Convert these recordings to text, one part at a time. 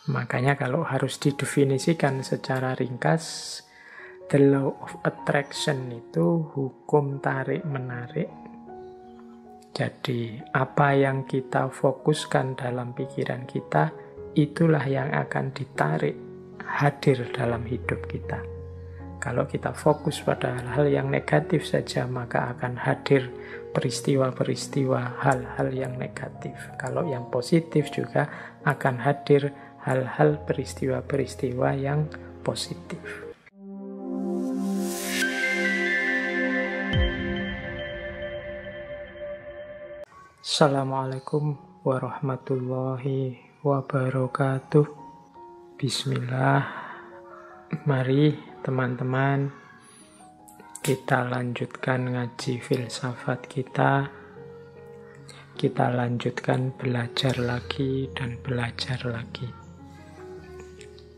Makanya kalau harus didefinisikan secara ringkas, the law of attraction itu hukum tarik-menarik. Jadi apa yang kita fokuskan dalam pikiran kita, itulah yang akan ditarik hadir dalam hidup kita. Kalau kita fokus pada hal-hal yang negatif saja, maka akan hadir peristiwa-peristiwa hal-hal yang negatif. Kalau yang positif juga akan hadir hal-hal peristiwa-peristiwa yang positif. Assalamualaikum warahmatullahi wabarakatuh. Bismillah. Mari teman-teman, kita lanjutkan ngaji filsafat kita. Kita lanjutkan belajar lagi dan belajar lagi.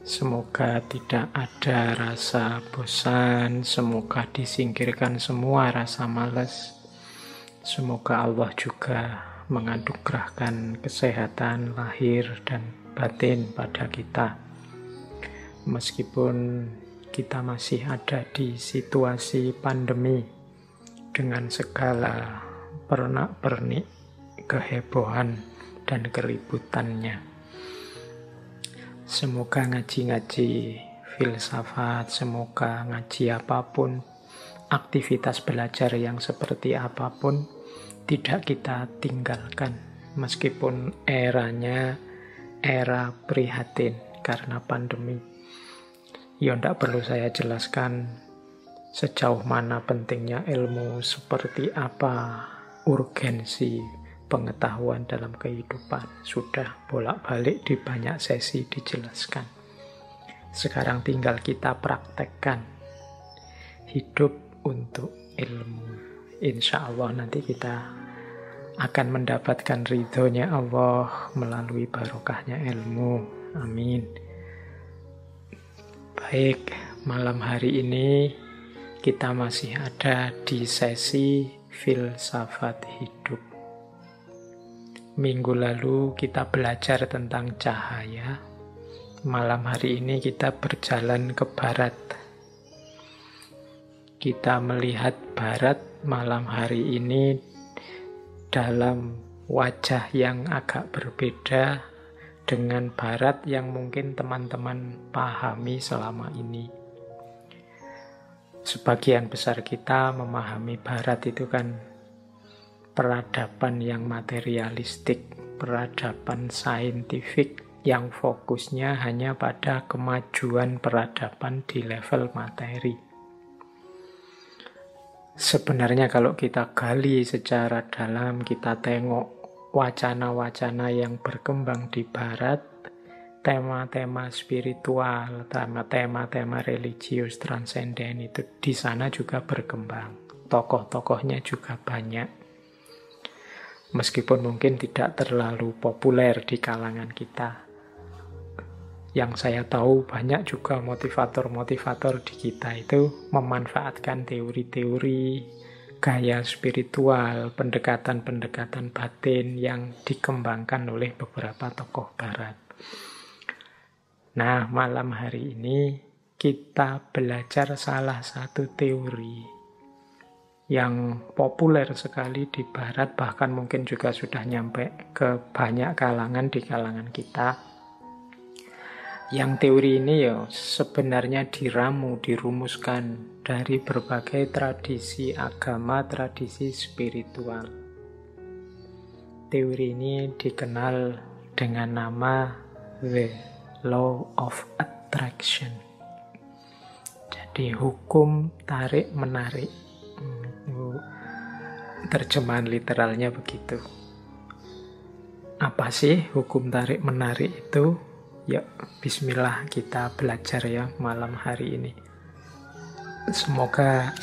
Semoga tidak ada rasa bosan, semoga disingkirkan semua rasa malas. Semoga Allah juga menganugerahkan kesehatan lahir dan batin pada kita. Meskipun kita masih ada di situasi pandemi dengan segala pernak-pernik, kehebohan, dan keributannya. Semoga ngaji-ngaji filsafat, semoga ngaji apapun, aktivitas belajar yang seperti apapun, tidak kita tinggalkan. Meskipun eranya era prihatin karena pandemi. Ya, tidak perlu saya jelaskan sejauh mana pentingnya ilmu, seperti apa urgensi pengetahuan dalam kehidupan. Sudah bolak-balik di banyak sesi dijelaskan. Sekarang tinggal kita praktekkan. Hidup untuk ilmu. Insya Allah nanti kita akan mendapatkan ridhonya Allah melalui barokahnya ilmu. Amin. Baik, malam hari ini kita masih ada di sesi filsafat hidup. Minggu lalu kita belajar tentang cahaya. Malam hari ini kita berjalan ke barat. Kita melihat barat malam hari ini dalam wajah yang agak berbeda dengan barat yang mungkin teman-teman pahami selama ini. Sebagian besar kita memahami barat itu kan peradaban yang materialistik, peradaban saintifik yang fokusnya hanya pada kemajuan peradaban di level materi. Sebenarnya kalau kita gali secara dalam, kita tengok wacana-wacana yang berkembang di barat, tema-tema spiritual, tema-tema religius transenden itu di sana juga berkembang. Tokoh-tokohnya juga banyak. Meskipun mungkin tidak terlalu populer di kalangan kita. Yang saya tahu banyak juga motivator-motivator di kita itu memanfaatkan teori-teori gaya spiritual, pendekatan-pendekatan batin yang dikembangkan oleh beberapa tokoh barat. Nah, malam hari ini kita belajar salah satu teori yang populer sekali di barat, bahkan mungkin juga sudah nyampe ke banyak kalangan di kalangan kita. Yang teori ini ya sebenarnya dirumuskan dari berbagai tradisi agama, tradisi spiritual. Teori ini dikenal dengan nama The Law of Attraction. Jadi hukum tarik-menarik. Terjemahan literalnya begitu. Apa sih hukum tarik-menarik itu? Ya, bismillah kita belajar ya malam hari ini. Semoga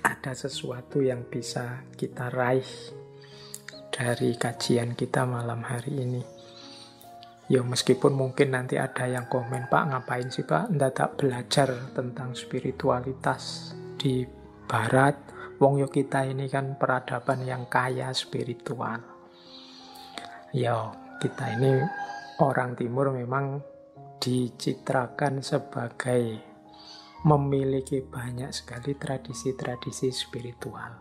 ada sesuatu yang bisa kita raih dari kajian kita malam hari ini. Ya, meskipun mungkin nanti ada yang komen, Pak, ngapain sih Pak tak belajar tentang spiritualitas di barat? Wong yo kita ini kan peradaban yang kaya spiritual. Ya, kita ini orang timur memang dicitrakan sebagai memiliki banyak sekali tradisi-tradisi spiritual.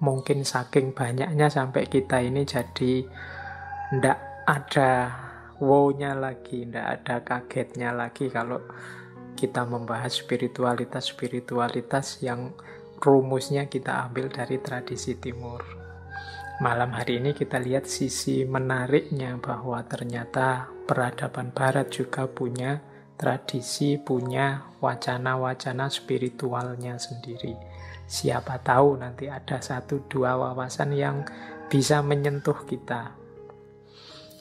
Mungkin saking banyaknya sampai kita ini jadi ndak ada wow-nya lagi, ndak ada kagetnya lagi kalau kita membahas spiritualitas-spiritualitas yang rumusnya kita ambil dari tradisi timur. Malam hari ini kita lihat sisi menariknya bahwa ternyata peradaban barat juga punya tradisi, punya wacana-wacana spiritualnya sendiri. Siapa tahu nanti ada 1-2 wawasan yang bisa menyentuh kita.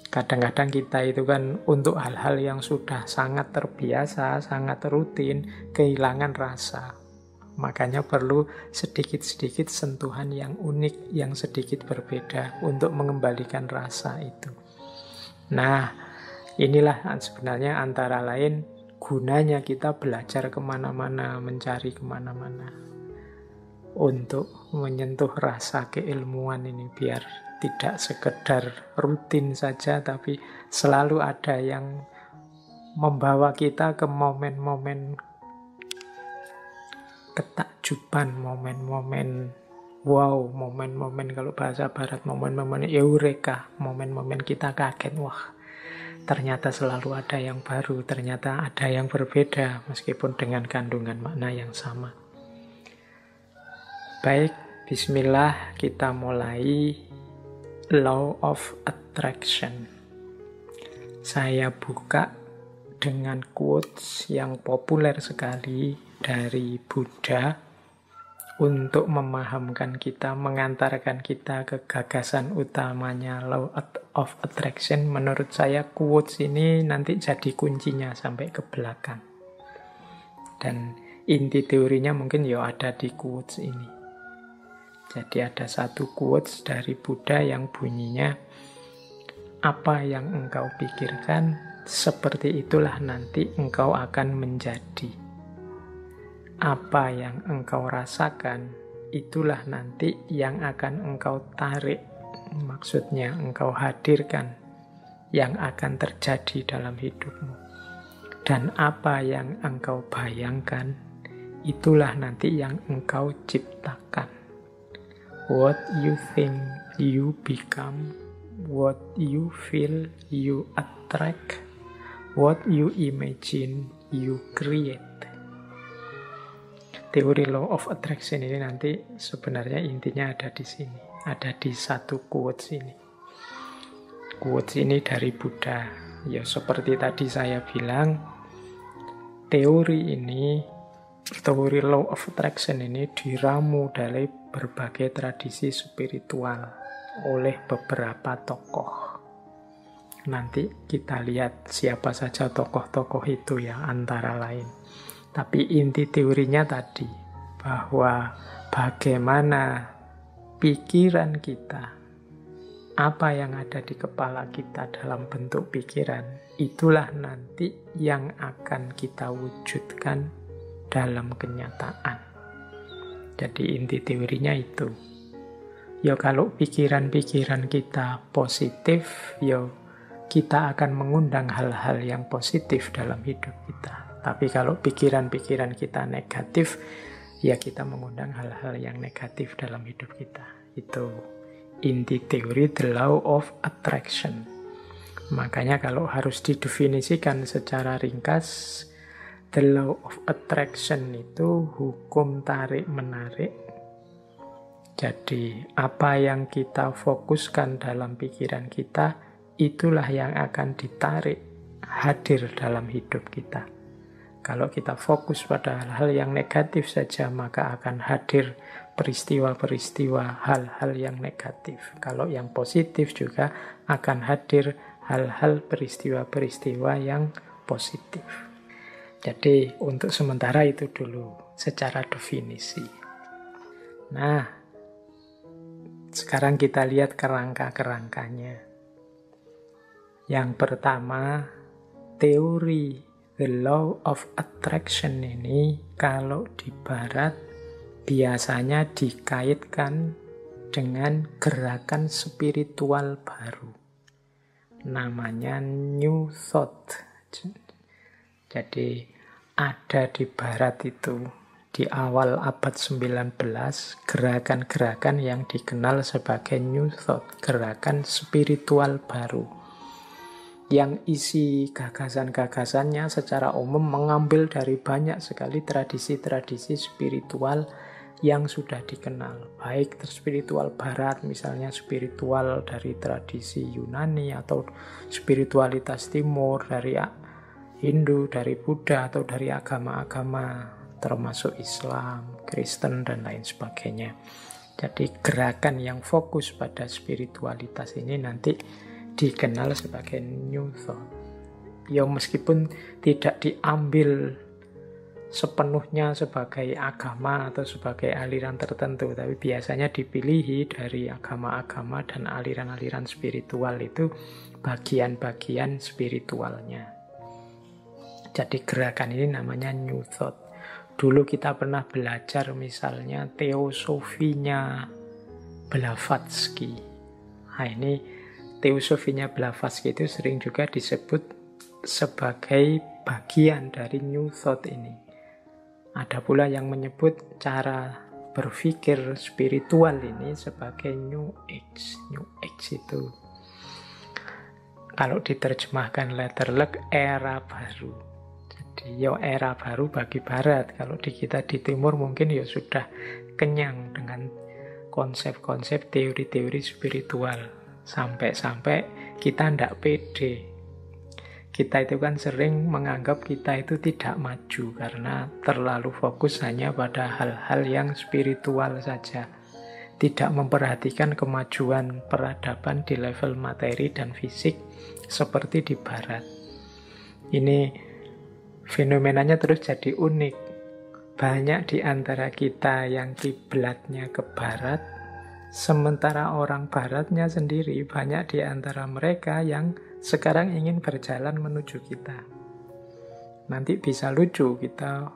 Kadang-kadang kita itu kan untuk hal-hal yang sudah sangat terbiasa, sangat rutin, kehilangan rasa. Makanya perlu sedikit-sedikit sentuhan yang unik, yang sedikit berbeda untuk mengembalikan rasa itu. Nah, inilah sebenarnya antara lain gunanya kita belajar kemana-mana, mencari kemana-mana. Untuk menyentuh rasa keilmuan ini biar tidak sekedar rutin saja, tapi selalu ada yang membawa kita ke momen-momen ketakjuban, momen-momen wow, momen-momen kalau bahasa barat, momen-momen eureka, momen-momen kita kaget, wah ternyata selalu ada yang baru, ternyata ada yang berbeda meskipun dengan kandungan makna yang sama. Baik, bismillah, kita mulai Law of Attraction. Saya buka dengan quotes yang populer sekali dari Buddha untuk memahamkan kita, mengantarkan kita ke gagasan utamanya Law of Attraction. Menurut saya quotes ini nanti jadi kuncinya sampai ke belakang. Dan inti teorinya mungkin ya ada di quotes ini. Jadi ada satu quotes dari Buddha yang bunyinya, apa yang engkau pikirkan, seperti itulah nanti engkau akan menjadi. Apa yang engkau rasakan, itulah nanti yang akan engkau tarik. Maksudnya engkau hadirkan yang akan terjadi dalam hidupmu. Dan apa yang engkau bayangkan, itulah nanti yang engkau ciptakan. What you think, you become. What you feel, you attract. What you imagine, you create. Teori Law of Attraction ini nanti sebenarnya intinya ada di sini. Ada di satu quotes ini. Quotes ini dari Buddha. Ya seperti tadi saya bilang, teori ini, teori Law of Attraction ini diramu dari berbagai tradisi spiritual oleh beberapa tokoh. Nanti kita lihat siapa saja tokoh-tokoh itu ya, antara lain. Tapi inti teorinya tadi, bahwa bagaimana pikiran kita, apa yang ada di kepala kita dalam bentuk pikiran, itulah nanti yang akan kita wujudkan dalam kenyataan. Jadi inti teorinya itu. Ya kalau pikiran-pikiran kita positif, ya kita akan mengundang hal-hal yang positif dalam hidup kita. Tapi kalau pikiran-pikiran kita negatif, ya kita mengundang hal-hal yang negatif dalam hidup kita. Itu inti teori The Law of Attraction. Makanya kalau harus didefinisikan secara ringkas, The Law of Attraction itu hukum tarik-menarik. Jadi apa yang kita fokuskan dalam pikiran kita, itulah yang akan ditarik hadir dalam hidup kita. Kalau kita fokus pada hal-hal yang negatif saja, maka akan hadir peristiwa-peristiwa hal-hal yang negatif. Kalau yang positif juga akan hadir hal-hal peristiwa-peristiwa yang positif. Jadi untuk sementara itu dulu secara definisi. Nah, sekarang kita lihat kerangka-kerangkanya. Yang pertama, teori The Law of Attraction ini kalau di barat biasanya dikaitkan dengan gerakan spiritual baru. Namanya New Thought. Jadi ada di barat itu, di awal abad 19, gerakan-gerakan yang dikenal sebagai New Thought, gerakan spiritual baru. Yang isi gagasan-gagasannya secara umum mengambil dari banyak sekali tradisi-tradisi spiritual yang sudah dikenal. Baik spiritual barat, misalnya spiritual dari tradisi Yunani, atau spiritualitas timur dari Hindu, dari Buddha, atau dari agama-agama termasuk Islam, Kristen, dan lain sebagainya. Jadi gerakan yang fokus pada spiritualitas ini nanti dikenal sebagai New Thought. Ya meskipun tidak diambil sepenuhnya sebagai agama atau sebagai aliran tertentu, tapi biasanya dipilih dari agama-agama dan aliran-aliran spiritual itu bagian-bagian spiritualnya. Jadi gerakan ini namanya New Thought. Dulu kita pernah belajar misalnya teosofinya Blavatsky. Nah ini teosofinya Blavatsky itu sering juga disebut sebagai bagian dari New Thought ini. Ada pula yang menyebut cara berpikir spiritual ini sebagai New Age. New Age itu kalau diterjemahkan letterlek era baru. Jadi era baru bagi barat. Kalau di kita di timur mungkin sudah kenyang dengan konsep-konsep teori-teori spiritual. Sampai-sampai kita tidak pede. Kita itu kan sering menganggap kita itu tidak maju karena terlalu fokus hanya pada hal-hal yang spiritual saja. Tidak memperhatikan kemajuan peradaban di level materi dan fisik seperti di barat. Ini fenomenanya terus jadi unik. Banyak di antara kita yang kiblatnya ke barat, sementara orang baratnya sendiri banyak di antara mereka yang sekarang ingin berjalan menuju kita. Nanti bisa lucu kita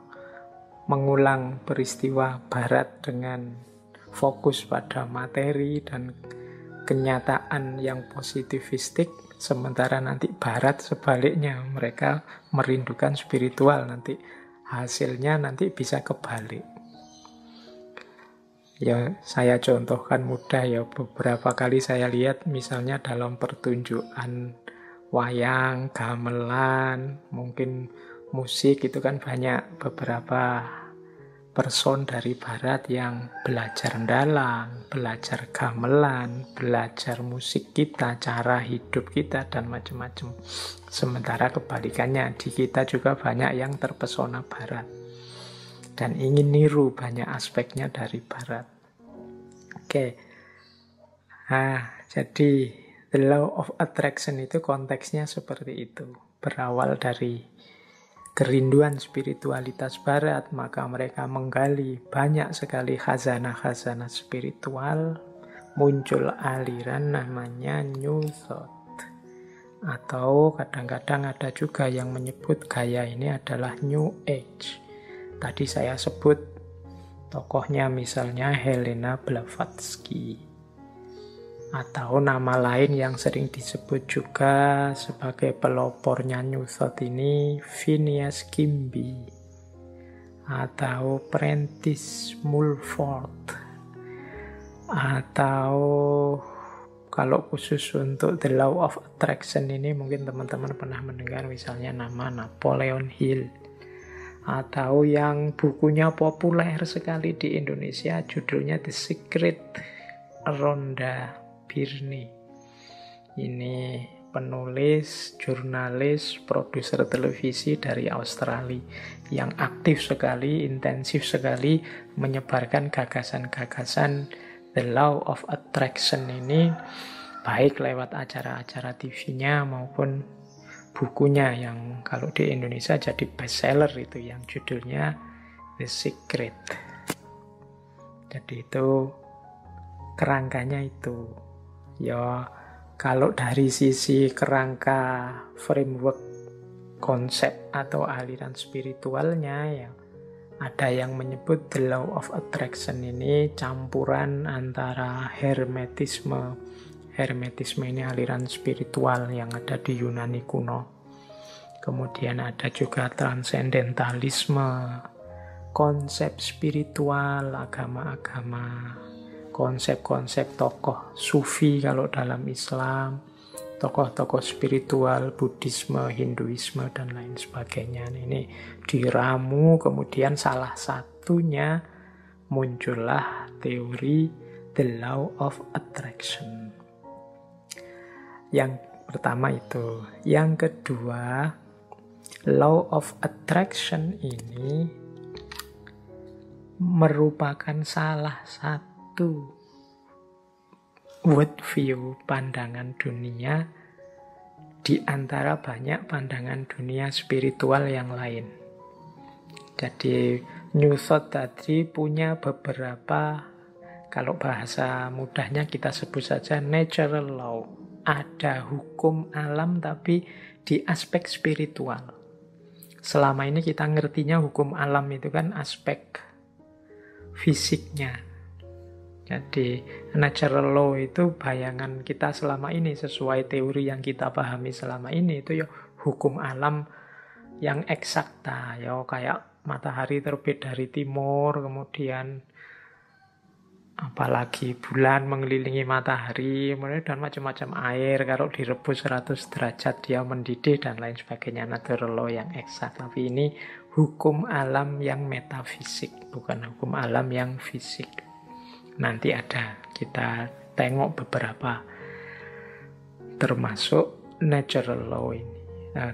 mengulang peristiwa barat dengan fokus pada materi dan kenyataan yang positivistik, sementara nanti barat sebaliknya, mereka merindukan spiritual. Nanti hasilnya nanti bisa kebalik. Ya saya contohkan mudah ya, beberapa kali saya lihat misalnya dalam pertunjukan wayang, gamelan, mungkin musik itu kan banyak beberapa person dari barat yang belajar dalang, belajar gamelan, belajar musik kita, cara hidup kita, dan macam-macam. Sementara kebalikannya, di kita juga banyak yang terpesona barat dan ingin niru banyak aspeknya dari barat. Oke. Nah, jadi the law of attraction itu konteksnya seperti itu. Berawal dari kerinduan spiritualitas barat, maka mereka menggali banyak sekali khazanah-khazanah spiritual, muncul aliran namanya New Thought. Atau kadang-kadang ada juga yang menyebut gaya ini adalah New Age. Tadi saya sebut tokohnya misalnya Helena Blavatsky. Atau nama lain yang sering disebut juga sebagai pelopornya New Thought ini Phineas Kimby atau Prentice Mulford, atau kalau khusus untuk The Law of Attraction ini mungkin teman-teman pernah mendengar misalnya nama Napoleon Hill, atau yang bukunya populer sekali di Indonesia judulnya The Secret, Rhonda Byrne. Ini penulis, jurnalis, produser televisi dari Australia yang aktif sekali, intensif sekali menyebarkan gagasan-gagasan The Law of Attraction ini, baik lewat acara-acara TV-nya maupun bukunya yang kalau di Indonesia jadi bestseller itu yang judulnya The Secret. Jadi itu kerangkanya itu. Ya, kalau dari sisi kerangka framework konsep atau aliran spiritualnya ya ada yang menyebut The Law of Attraction ini campuran antara Hermetisme. Hermetisme ini aliran spiritual yang ada di Yunani kuno. Kemudian ada juga transendentalisme, konsep spiritual, agama-agama, konsep-konsep tokoh sufi kalau dalam Islam, tokoh-tokoh spiritual, Buddhisme, Hinduisme, dan lain sebagainya. Ini diramu, kemudian salah satunya muncullah teori the law of attraction. Yang pertama itu. Yang kedua, law of attraction ini merupakan salah satu worldview, pandangan dunia di antara banyak pandangan dunia spiritual yang lain. Jadi New Thought tadi punya beberapa, kalau bahasa mudahnya kita sebut saja natural law. Ada hukum alam tapi di aspek spiritual. Selama ini kita ngertinya hukum alam itu kan aspek fisiknya. Jadi natural law itu bayangan kita selama ini, sesuai teori yang kita pahami selama ini, itu ya hukum alam yang eksakta, ya kayak matahari terbit dari timur, kemudian apalagi bulan mengelilingi matahari, dan macam-macam air, kalau direbus 100 derajat dia mendidih dan lain sebagainya, natural law yang eksak. Tapi ini hukum alam yang metafisik, bukan hukum alam yang fisik. Nanti ada, kita tengok beberapa, termasuk natural law ini,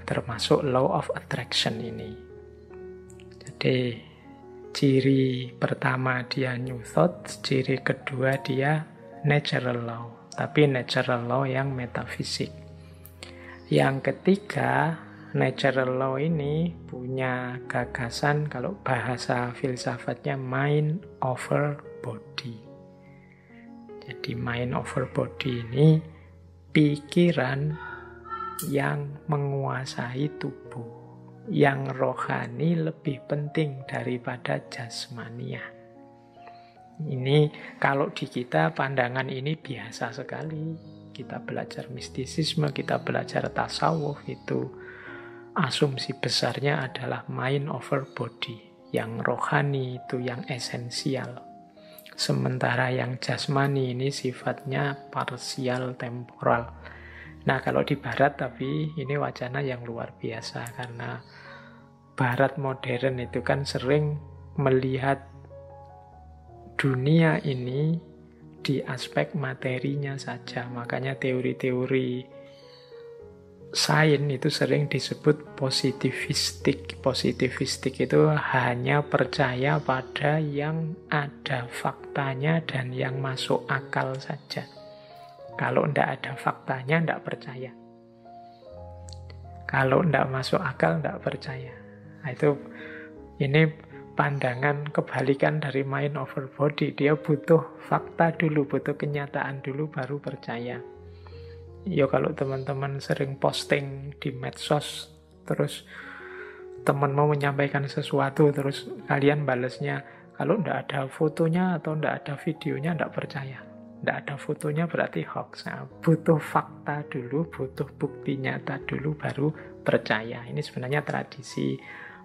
termasuk law of attraction ini. Jadi ciri pertama dia New Thought, ciri kedua dia natural law, tapi natural law yang metafisik. Yang ketiga, natural law ini punya gagasan, kalau bahasa filsafatnya mind over body. Jadi mind over body ini pikiran yang menguasai tubuh, yang rohani lebih penting daripada jasmania. Ini kalau di kita pandangan ini biasa sekali. Kita belajar mistisisme, kita belajar tasawuf, itu asumsi besarnya adalah mind over body. Yang rohani itu yang esensial. Sementara yang jasmani ini sifatnya parsial temporal. Nah, kalau di barat tapi ini wacana yang luar biasa, karena barat modern itu kan sering melihat dunia ini di aspek materinya saja. Makanya teori-teori sains itu sering disebut positivistik. Positivistik itu hanya percaya pada yang ada faktanya dan yang masuk akal saja. Kalau tidak ada faktanya, tidak percaya. Kalau tidak masuk akal, tidak percaya. Nah, ini pandangan kebalikan dari mind over body. Dia butuh fakta dulu, butuh kenyataan dulu, baru percaya. Ya kalau teman-teman sering posting di medsos, terus teman mau menyampaikan sesuatu, terus kalian balesnya, kalau tidak ada fotonya atau tidak ada videonya, tidak percaya. Tidak ada fotonya berarti hoax. Nah, butuh fakta dulu, butuh bukti nyata dulu, baru percaya. Ini sebenarnya tradisi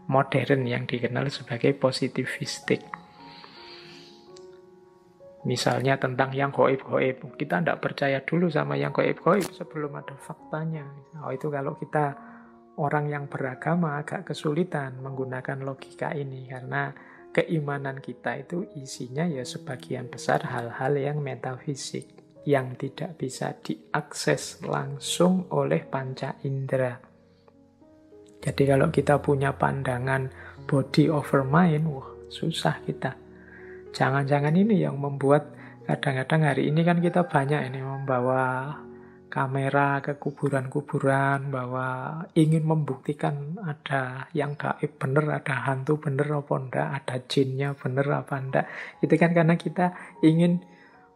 modern yang dikenal sebagai positivistik. Misalnya tentang yang gaib-gaib, kita tidak percaya dulu sama yang gaib-gaib sebelum ada faktanya. Oh, itu kalau kita orang yang beragama agak kesulitan menggunakan logika ini, karena keimanan kita itu isinya ya sebagian besar hal-hal yang metafisik, yang tidak bisa diakses langsung oleh panca indera. Jadi kalau kita punya pandangan body over mind, susah kita. Jangan-jangan ini yang membuat kadang-kadang hari ini kan kita banyak ini membawa kamera ke kuburan-kuburan, bahwa ingin membuktikan ada yang gaib bener, ada hantu bener apa enggak, ada jinnya bener apa enggak. Itu kan karena kita ingin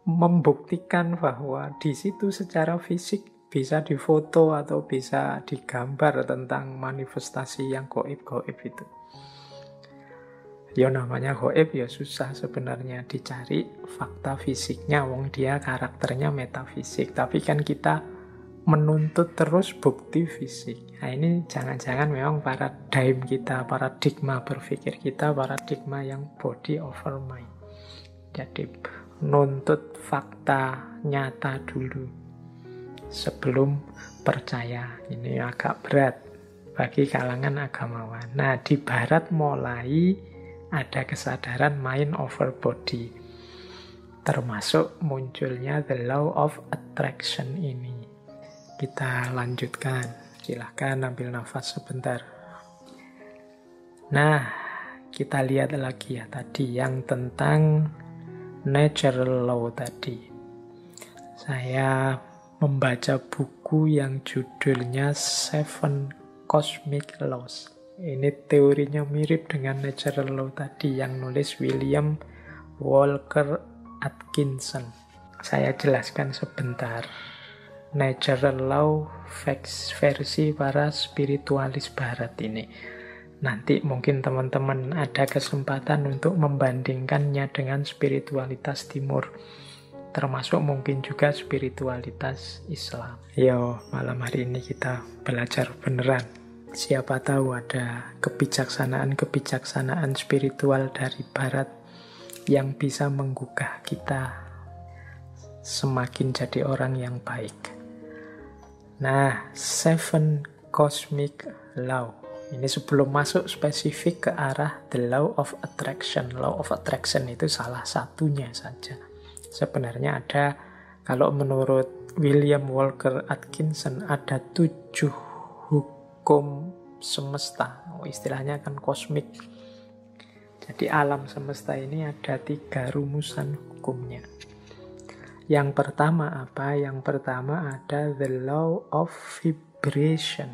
membuktikan bahwa di situ secara fisik bisa difoto atau bisa digambar tentang manifestasi yang gaib-gaib itu. Ya namanya gaib ya susah sebenarnya dicari fakta fisiknya, wong dia karakternya metafisik. Tapi kan kita menuntut terus bukti fisik. Nah, ini jangan-jangan memang paradigma berpikir kita, paradigma yang body over mind. Jadi nuntut fakta nyata dulu sebelum percaya. Ini agak berat bagi kalangan agamawan. Nah, di barat mulai ada kesadaran mind over body. Termasuk munculnya the law of attraction ini. Kita lanjutkan. Silahkan ambil nafas sebentar. Nah, kita lihat lagi ya tadi yang tentang natural law tadi. Saya membaca buku yang judulnya Seven Cosmic Laws. Ini teorinya mirip dengan natural law tadi yang nulis William Walker Atkinson. Saya jelaskan sebentar. Natural law versi para spiritualis barat ini. Nanti mungkin teman-teman ada kesempatan untuk membandingkannya dengan spiritualitas timur. Termasuk mungkin juga spiritualitas Islam. Yo, malam hari ini kita belajar beneran. Siapa tahu ada kebijaksanaan-kebijaksanaan spiritual dari barat yang bisa menggugah kita semakin jadi orang yang baik. Nah, Seven Cosmic Law. Ini sebelum masuk spesifik ke arah the law of attraction. Law of attraction itu salah satunya saja. Sebenarnya ada, kalau menurut William Walker Atkinson, ada 7 hukum semesta. Istilahnya kan kosmik. Jadi alam semesta ini ada 3 rumusan hukumnya. Yang pertama apa? Yang pertama ada the law of vibration.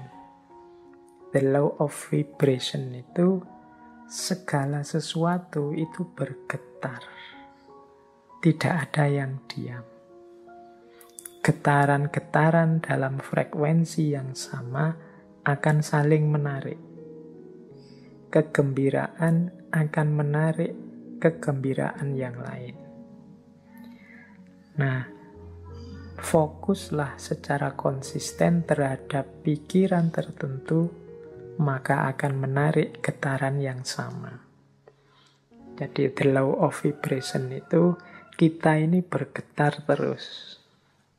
The law of vibration itu segala sesuatu itu bergetar. Tidak ada yang diam. Getaran-getaran dalam frekuensi yang sama akan saling menarik. Kegembiraan akan menarik kegembiraan yang lain. Nah, fokuslah secara konsisten terhadap pikiran tertentu, maka akan menarik getaran yang sama. Jadi the law of vibration itu kita ini bergetar terus.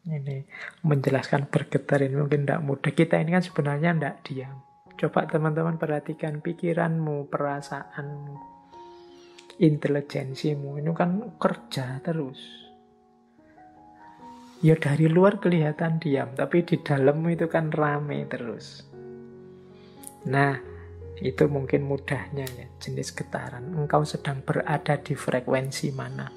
Ini menjelaskan bergetar ini mungkin tidak mudah. Kita ini kan sebenarnya tidak diam. Coba teman-teman perhatikan pikiranmu, perasaanmu, intelijensimu. Ini kan kerja terus. Ya dari luar kelihatan diam, tapi di dalammu itu kan rame terus. Nah, itu mungkin mudahnya ya, jenis getaran. Engkau sedang berada di frekuensi mana?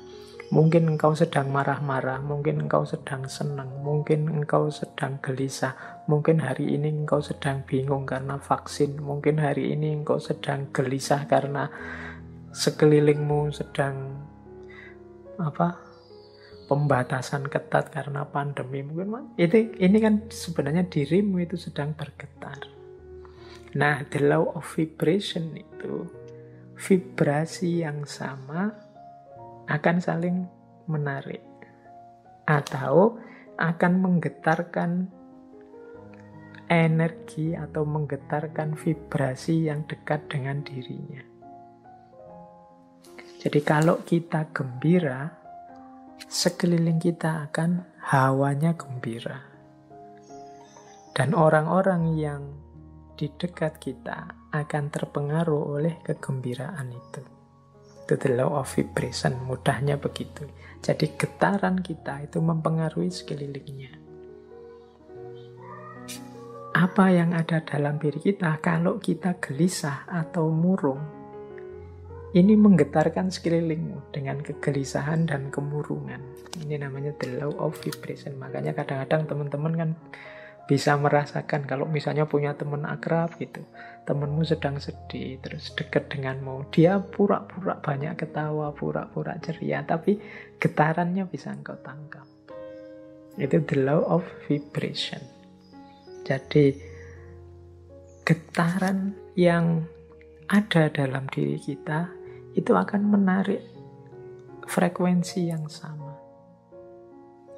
Mungkin engkau sedang marah-marah, mungkin engkau sedang senang, mungkin engkau sedang gelisah, mungkin hari ini engkau sedang bingung karena vaksin, mungkin hari ini engkau sedang gelisah karena sekelilingmu sedang pembatasan ketat karena pandemi. Mungkin ini kan sebenarnya dirimu itu sedang bergetar. Nah, the law of vibration itu vibrasi yang sama akan saling menarik atau akan menggetarkan energi atau menggetarkan vibrasi yang dekat dengan dirinya. Jadi kalau kita gembira, sekeliling kita akan hawanya gembira. Dan orang-orang yang di dekat kita akan terpengaruh oleh kegembiraan itu. Itu the law of vibration, mudahnya begitu. Jadi getaran kita itu mempengaruhi sekelilingnya. Apa yang ada dalam diri kita kalau kita gelisah atau murung, ini menggetarkan sekelilingmu dengan kegelisahan dan kemurungan. Ini namanya the law of vibration. Makanya kadang-kadang teman-teman kan bisa merasakan kalau misalnya punya teman akrab gitu, temanmu sedang sedih, terus dekat denganmu, dia pura-pura banyak ketawa, pura-pura ceria, tapi getarannya bisa engkau tangkap. Itu the law of vibration. Jadi getaran yang ada dalam diri kita itu akan menarik frekuensi yang sama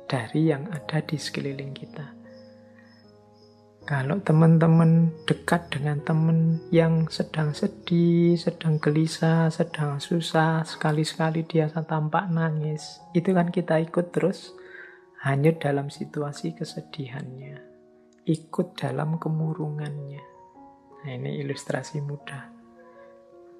dari yang ada di sekeliling kita. Kalau teman-teman dekat dengan teman yang sedang sedih, sedang gelisah, sedang susah, sekali-sekali dia tampak nangis, itu kan kita ikut terus hanyut dalam situasi kesedihannya, ikut dalam kemurungannya. Nah, ini ilustrasi mudah.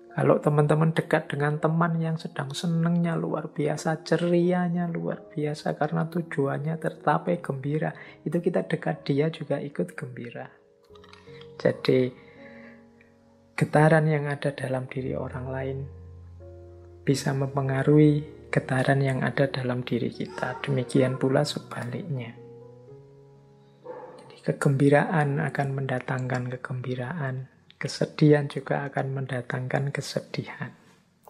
Kalau teman-teman dekat dengan teman yang sedang senangnya luar biasa, cerianya luar biasa karena tujuannya tercapai, gembira, itu kita dekat dia juga ikut gembira. Jadi getaran yang ada dalam diri orang lain bisa mempengaruhi getaran yang ada dalam diri kita. Demikian pula sebaliknya. Jadi kegembiraan akan mendatangkan kegembiraan. Kesedihan juga akan mendatangkan kesedihan.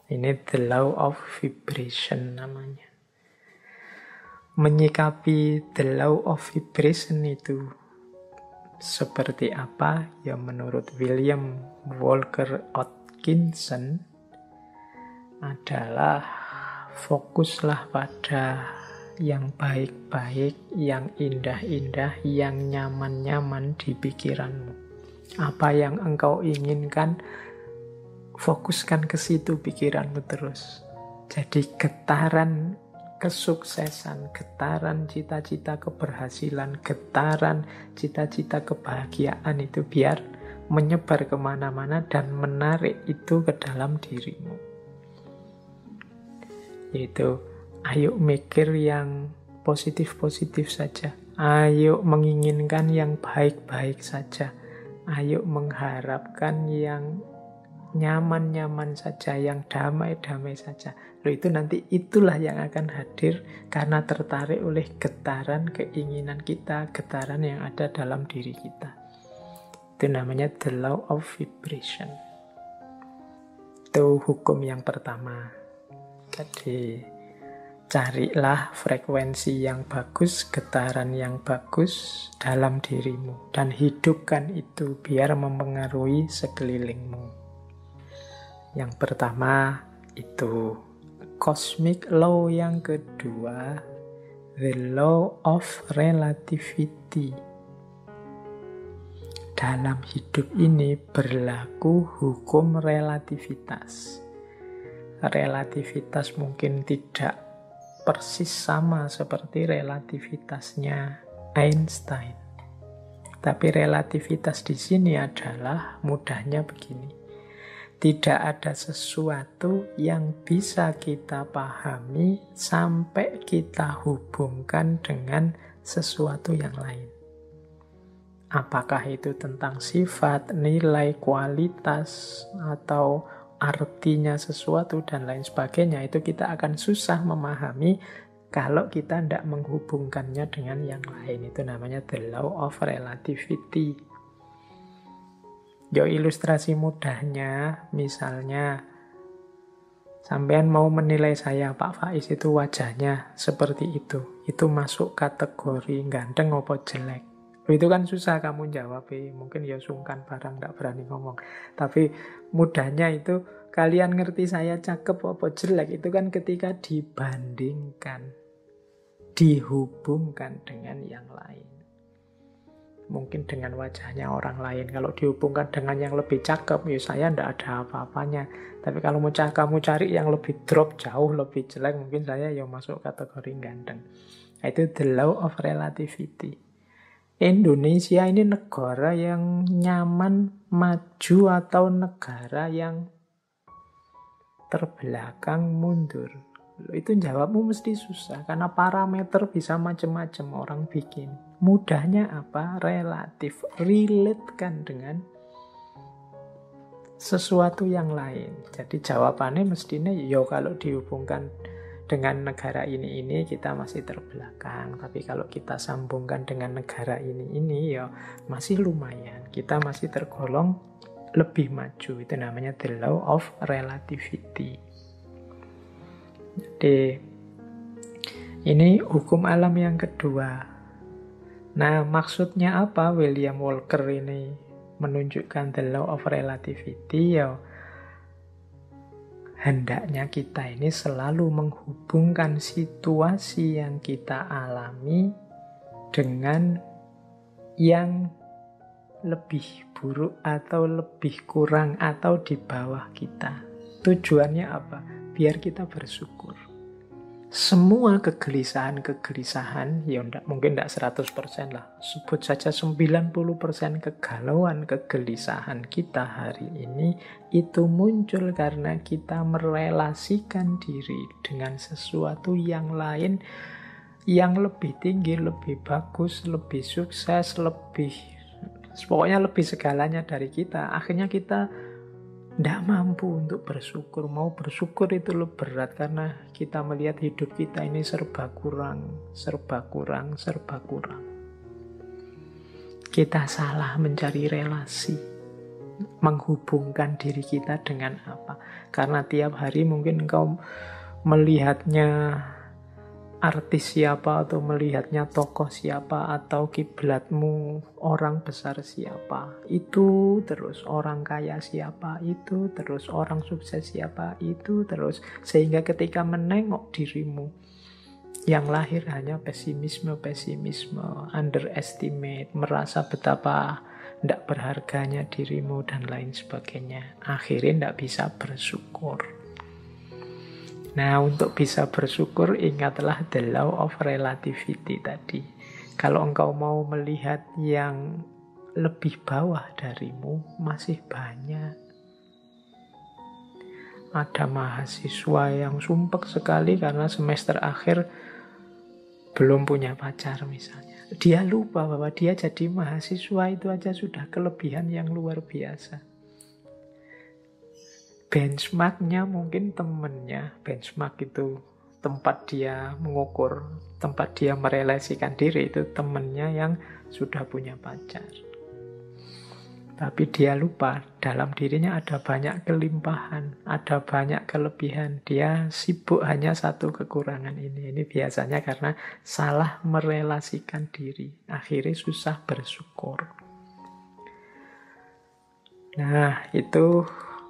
Ini the law of vibration namanya. Menyikapi the law of vibration itu seperti apa? Ya menurut William Walker Atkinson adalah fokuslah pada yang baik-baik, yang indah-indah, yang nyaman-nyaman di pikiranmu. Apa yang engkau inginkan, fokuskan ke situ pikiranmu terus. Jadi getaran kesuksesan, getaran cita-cita keberhasilan, getaran cita-cita kebahagiaan itu biar menyebar kemana-mana dan menarik itu ke dalam dirimu. Yaitu, ayo mikir yang positif-positif saja. Ayo menginginkan yang baik-baik saja. Ayo mengharapkan yang nyaman-nyaman saja, yang damai-damai saja. Loh, itu nanti itulah yang akan hadir karena tertarik oleh getaran keinginan kita, getaran yang ada dalam diri kita. Itu namanya the law of vibration. Itu hukum yang pertama. Jadi carilah frekuensi yang bagus, getaran yang bagus dalam dirimu. Dan hidupkan itu biar mempengaruhi sekelilingmu. Yang pertama itu cosmic law, yang kedua the law of relativity. Dalam hidup ini berlaku hukum relativitas. Relativitas mungkin tidak persis sama seperti relativitasnya Einstein. Tapi relativitas di sini adalah mudahnya begini. Tidak ada sesuatu yang bisa kita pahami sampai kita hubungkan dengan sesuatu yang lain. Apakah itu tentang sifat, nilai, kualitas, atau artinya sesuatu dan lain sebagainya, itu kita akan susah memahami kalau kita tidak menghubungkannya dengan yang lain. Itu namanya the law of relativity. Ilustrasi mudahnya, misalnya sampean mau menilai saya, Pak Faiz itu wajahnya seperti itu masuk kategori ganteng apa jelek? Itu kan susah kamu jawab, mungkin ya sungkan barang, tidak berani ngomong. Tapi mudahnya itu, kalian ngerti saya cakep apa jelek, itu kan ketika dibandingkan, dihubungkan dengan yang lain. Mungkin dengan wajahnya orang lain, kalau dihubungkan dengan yang lebih cakep, ya saya tidak ada apa-apanya. Tapi kalau kamu cari yang lebih drop, jauh lebih jelek, mungkin saya ya masuk kategori ganteng. Itu the law of relativity. Indonesia ini negara yang nyaman, maju, atau negara yang terbelakang, mundur? Itu jawabmu mesti susah, karena parameter bisa macam-macam orang bikin. Mudahnya apa? Relatif. Relate-kan dengan sesuatu yang lain. Jadi jawabannya mestinya, kalau dihubungkan dengan negara ini kita masih terbelakang. Tapi kalau kita sambungkan dengan negara ini ya masih lumayan. Kita masih tergolong lebih maju. Itu namanya the law of relativity. Jadi ini hukum alam yang kedua. Nah, maksudnya apa William Walker ini menunjukkan the law of relativity? Ya, hendaknya kita ini selalu menghubungkan situasi yang kita alami dengan yang lebih buruk atau lebih kurang atau di bawah kita. Tujuannya apa? Biar kita bersyukur. Semua kegelisahan, ya mungkin tidak 100% lah. Sebut saja 90% kegalauan, kegelisahan kita hari ini, itu muncul karena kita merelasikan diri dengan sesuatu yang lain, yang lebih tinggi, lebih bagus, lebih sukses, pokoknya lebih segalanya dari kita. Akhirnya kita tidak mampu untuk bersyukur. Mau bersyukur itu lebih berat karena kita melihat hidup kita ini serba kurang. Kita salah mencari relasi, menghubungkan diri kita dengan apa. Karena tiap hari mungkin engkau melihatnya artis siapa, atau melihatnya tokoh siapa, atau kiblatmu orang besar siapa, itu terus orang kaya siapa, itu terus orang sukses siapa, itu terus, sehingga ketika menengok dirimu yang lahir hanya pesimisme, underestimate, merasa betapa tidak berharganya dirimu dan lain sebagainya, akhirnya tidak bisa bersyukur. Nah, untuk bisa bersyukur, ingatlah the law of relativity tadi. Kalau engkau mau melihat yang lebih bawah darimu, masih banyak. Ada mahasiswa yang sumpek sekali karena semester akhir belum punya pacar misalnya. Dia lupa bahwa dia jadi mahasiswa itu aja sudah kelebihan yang luar biasa. Benchmarknya mungkin temennya. Benchmark itu tempat dia mengukur, tempat dia merelasikan diri, itu temennya yang sudah punya pacar. Tapi dia lupa, dalam dirinya ada banyak kelimpahan, ada banyak kelebihan. Dia sibuk hanya satu kekurangan ini. Ini biasanya karena salah merelasikan diri. Akhirnya susah bersyukur. Nah, itu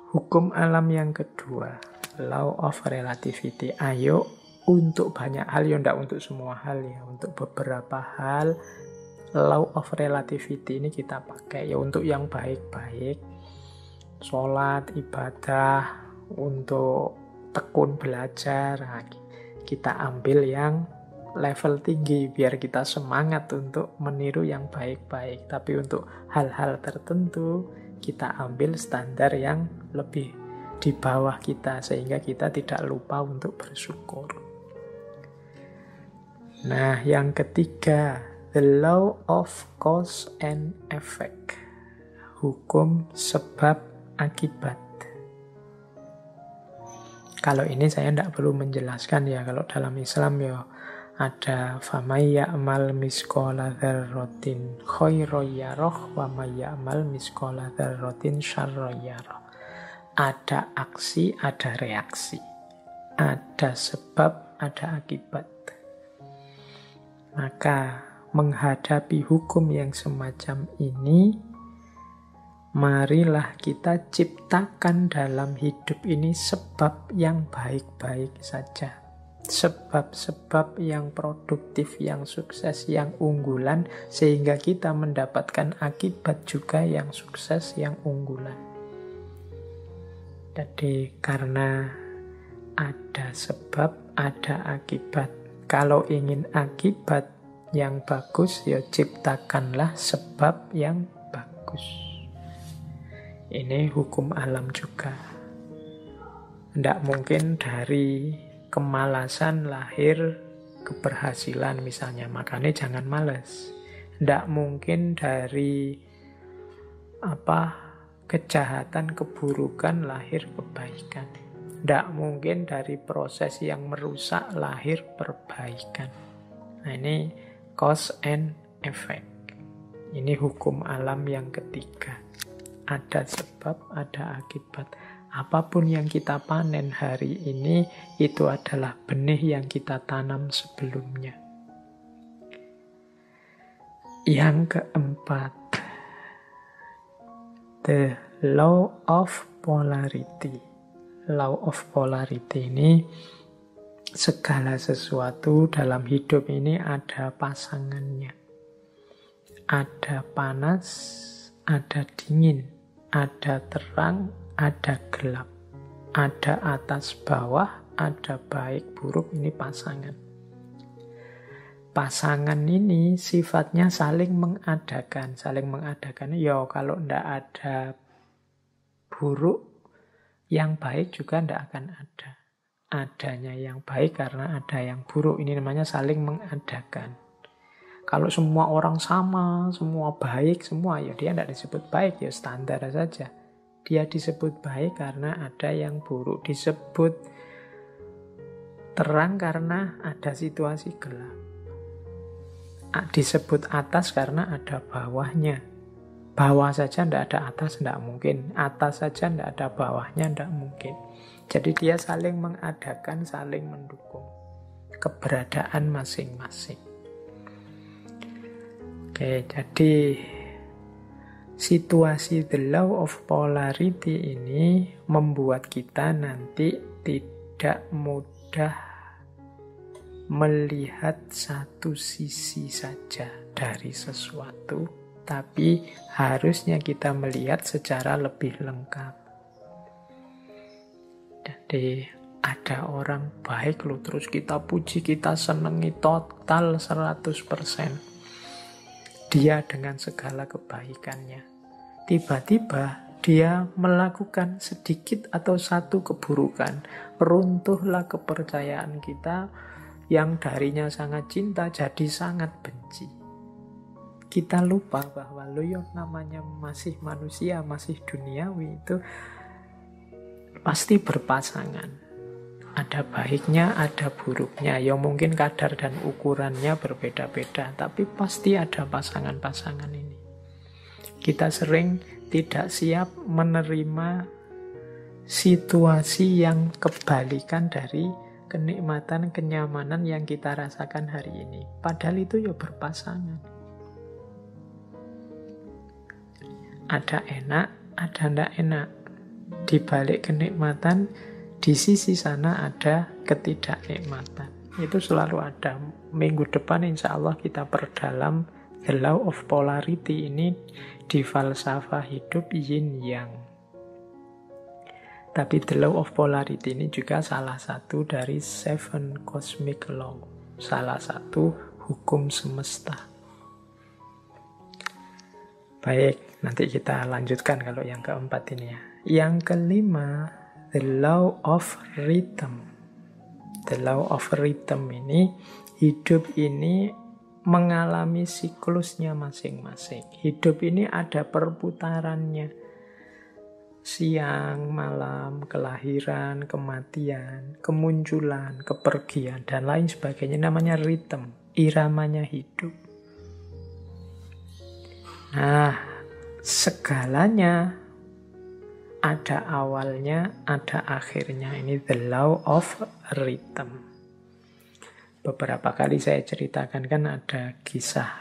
hukum alam yang kedua, law of relativity. Ayo, untuk banyak hal, ya tidak untuk semua hal ya, untuk beberapa hal, law of relativity ini kita pakai ya untuk yang baik-baik, sholat, ibadah, untuk tekun belajar. Nah, kita ambil yang level tinggi biar kita semangat untuk meniru yang baik-baik. Tapi untuk hal-hal tertentu kita ambil standar yang lebih di bawah kita, sehingga kita tidak lupa untuk bersyukur. Nah, yang ketiga, the law of cause and effect. Hukum sebab akibat. Kalau ini saya tidak perlu menjelaskan ya, kalau dalam Islam ya ada famay ya'mal misqala dzarratin khairan yarah wa may ya'mal misqala dzarratin syarran yarah. Ada aksi, ada reaksi. Ada sebab, ada akibat. Maka menghadapi hukum yang semacam ini, marilah kita ciptakan dalam hidup ini sebab yang baik-baik saja. Sebab-sebab yang produktif, yang sukses, yang unggulan, sehingga kita mendapatkan akibat juga yang sukses, yang unggulan. Jadi karena ada sebab, ada akibat. Kalau ingin akibat yang bagus, ya ciptakanlah sebab yang bagus. Ini hukum alam juga. Tidak mungkin dari kemalasan lahir keberhasilan misalnya, makanya jangan malas. Tidak mungkin dari kejahatan, keburukan lahir kebaikan. Tidak mungkin dari proses yang merusak lahir perbaikan. Nah, ini cause and effect. Ini hukum alam yang ketiga. Ada sebab, ada akibat. Apapun yang kita panen hari ini, itu adalah benih yang kita tanam sebelumnya. Yang keempat, the law of polarity. Law of polarity ini, segala sesuatu dalam hidup ini ada pasangannya. Ada panas, ada dingin, ada terang, ada gelap, ada atas bawah, ada baik buruk. Ini pasangan. Pasangan ini sifatnya saling mengadakan. Saling mengadakan, ya kalau ndak ada buruk, yang baik juga ndak akan ada. Adanya yang baik karena ada yang buruk. Ini namanya saling mengadakan. Kalau semua orang sama, semua baik, semua, ya dia tidak disebut baik, ya standar saja. Dia disebut baik karena ada yang buruk. Disebut terang karena ada situasi gelap. Disebut atas karena ada bawahnya. Bawah saja tidak ada atas, tidak mungkin. Atas saja tidak ada bawahnya, tidak mungkin. Jadi dia saling mengadakan, saling mendukung keberadaan masing-masing. Oke, jadi situasi the law of polarity ini membuat kita nanti tidak mudah melihat satu sisi saja dari sesuatu, tapi harusnya kita melihat secara lebih lengkap. Jadi ada orang baik loh, terus kita puji, kita senangi total 100%. Dia dengan segala kebaikannya. Tiba-tiba dia melakukan sedikit atau satu keburukan. Runtuhlah kepercayaan kita yang darinya sangat cinta jadi sangat benci. Kita lupa bahwa lo yang namanya masih manusia, masih duniawi itu pasti berpasangan. Ada baiknya, ada buruknya. Ya mungkin kadar dan ukurannya berbeda-beda, tapi pasti ada pasangan-pasangan ini. Kita sering tidak siap menerima situasi yang kebalikan dari kenikmatan, kenyamanan yang kita rasakan hari ini. Padahal itu ya berpasangan. Ada enak, ada ndak enak. Di balik kenikmatan, di sisi sana ada ketidaknikmatan. Itu selalu ada. Minggu depan insya Allah kita perdalam the law of polarity ini di falsafah hidup yin yang. Tapi the law of polarity ini juga salah satu dari 7 cosmic law. Salah satu hukum semesta. Baik, nanti kita lanjutkan kalau yang keempat ini ya. Yang kelima, the law of rhythm. The law of rhythm ini, hidup ini mengalami siklusnya masing-masing. Hidup ini ada perputarannya. Siang, malam, kelahiran, kematian, kemunculan, kepergian, dan lain sebagainya. Namanya rhythm, iramanya hidup. Nah, segalanya ada awalnya, ada akhirnya. Ini the law of rhythm. Beberapa kali saya ceritakan kan ada kisah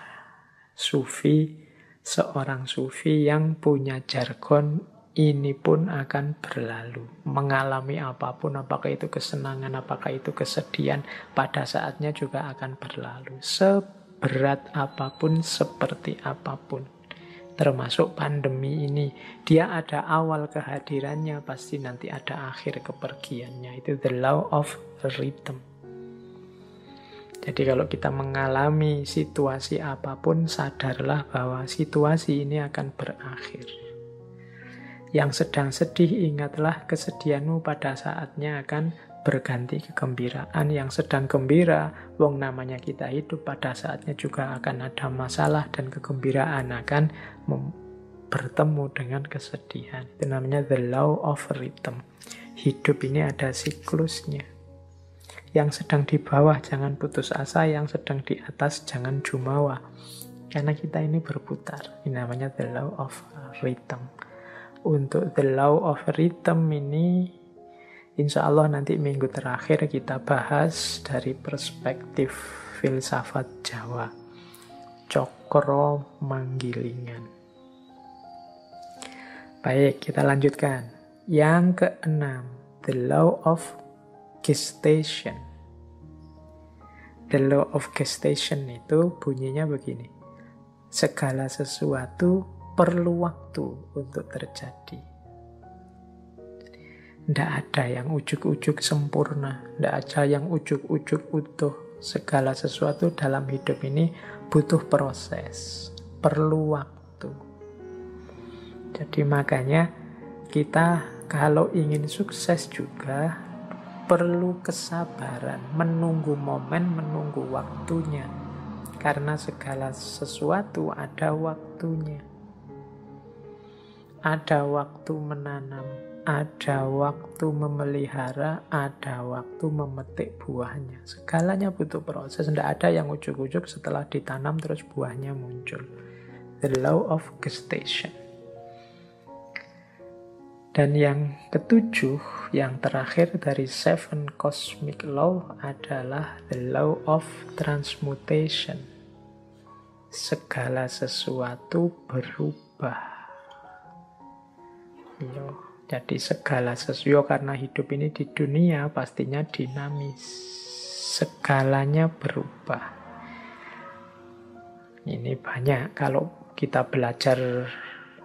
sufi, seorang sufi yang punya jargon, ini pun akan berlalu. Mengalami apapun, apakah itu kesenangan, apakah itu kesedihan, pada saatnya juga akan berlalu. Seberat apapun, seperti apapun. Termasuk pandemi ini. Dia ada awal kehadirannya, pasti nanti ada akhir kepergiannya. Itu the law of rhythm. Jadi kalau kita mengalami situasi apapun, sadarlah bahwa situasi ini akan berakhir. Yang sedang sedih, ingatlah kesedihanmu pada saatnya akan berganti kegembiraan. Yang sedang gembira, wong namanya kita hidup, pada saatnya juga akan ada masalah dan kegembiraan akan bertemu dengan kesedihan. Itu namanya the law of rhythm. Hidup ini ada siklusnya. Yang sedang di bawah jangan putus asa, yang sedang di atas jangan jumawa. Karena kita ini berputar. Ini namanya the law of rhythm. Untuk the law of rhythm ini, insya Allah nanti minggu terakhir kita bahas dari perspektif filsafat Jawa. Cokro Manggilingan. Baik, kita lanjutkan. Yang keenam, the law of gestation. The law of gestation itu bunyinya begini. Segala sesuatu perlu waktu untuk terjadi. Tidak ada yang ujuk-ujuk sempurna, tidak ada yang ujuk-ujuk utuh. Segala sesuatu dalam hidup ini butuh proses, perlu waktu. Jadi makanya kita kalau ingin sukses juga perlu kesabaran, menunggu momen, menunggu waktunya. Karena segala sesuatu ada waktunya. Ada waktu menanam, ada waktu memelihara, ada waktu memetik buahnya. Segalanya butuh proses. Tidak ada yang ujuk-ujuk setelah ditanam terus buahnya muncul. The law of gestation. Dan yang ketujuh, yang terakhir dari 7 cosmic law adalah the law of transmutation. Segala sesuatu berubah. Jadi segala sesuatu, karena hidup ini di dunia pastinya dinamis. Segalanya berubah. Ini banyak kalau kita belajar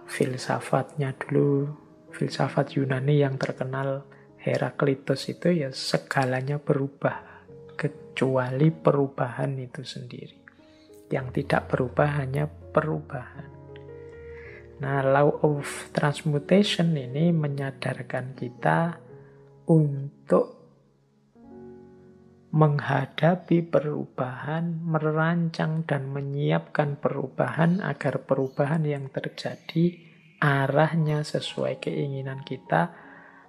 filsafatnya dulu, filsafat Yunani yang terkenal Heraklitus itu ya segalanya berubah. Kecuali perubahan itu sendiri. Yang tidak berubah hanya perubahan. Nah, law of transmutation ini menyadarkan kita untuk menghadapi perubahan, merancang dan menyiapkan perubahan agar perubahan yang terjadi arahnya sesuai keinginan kita,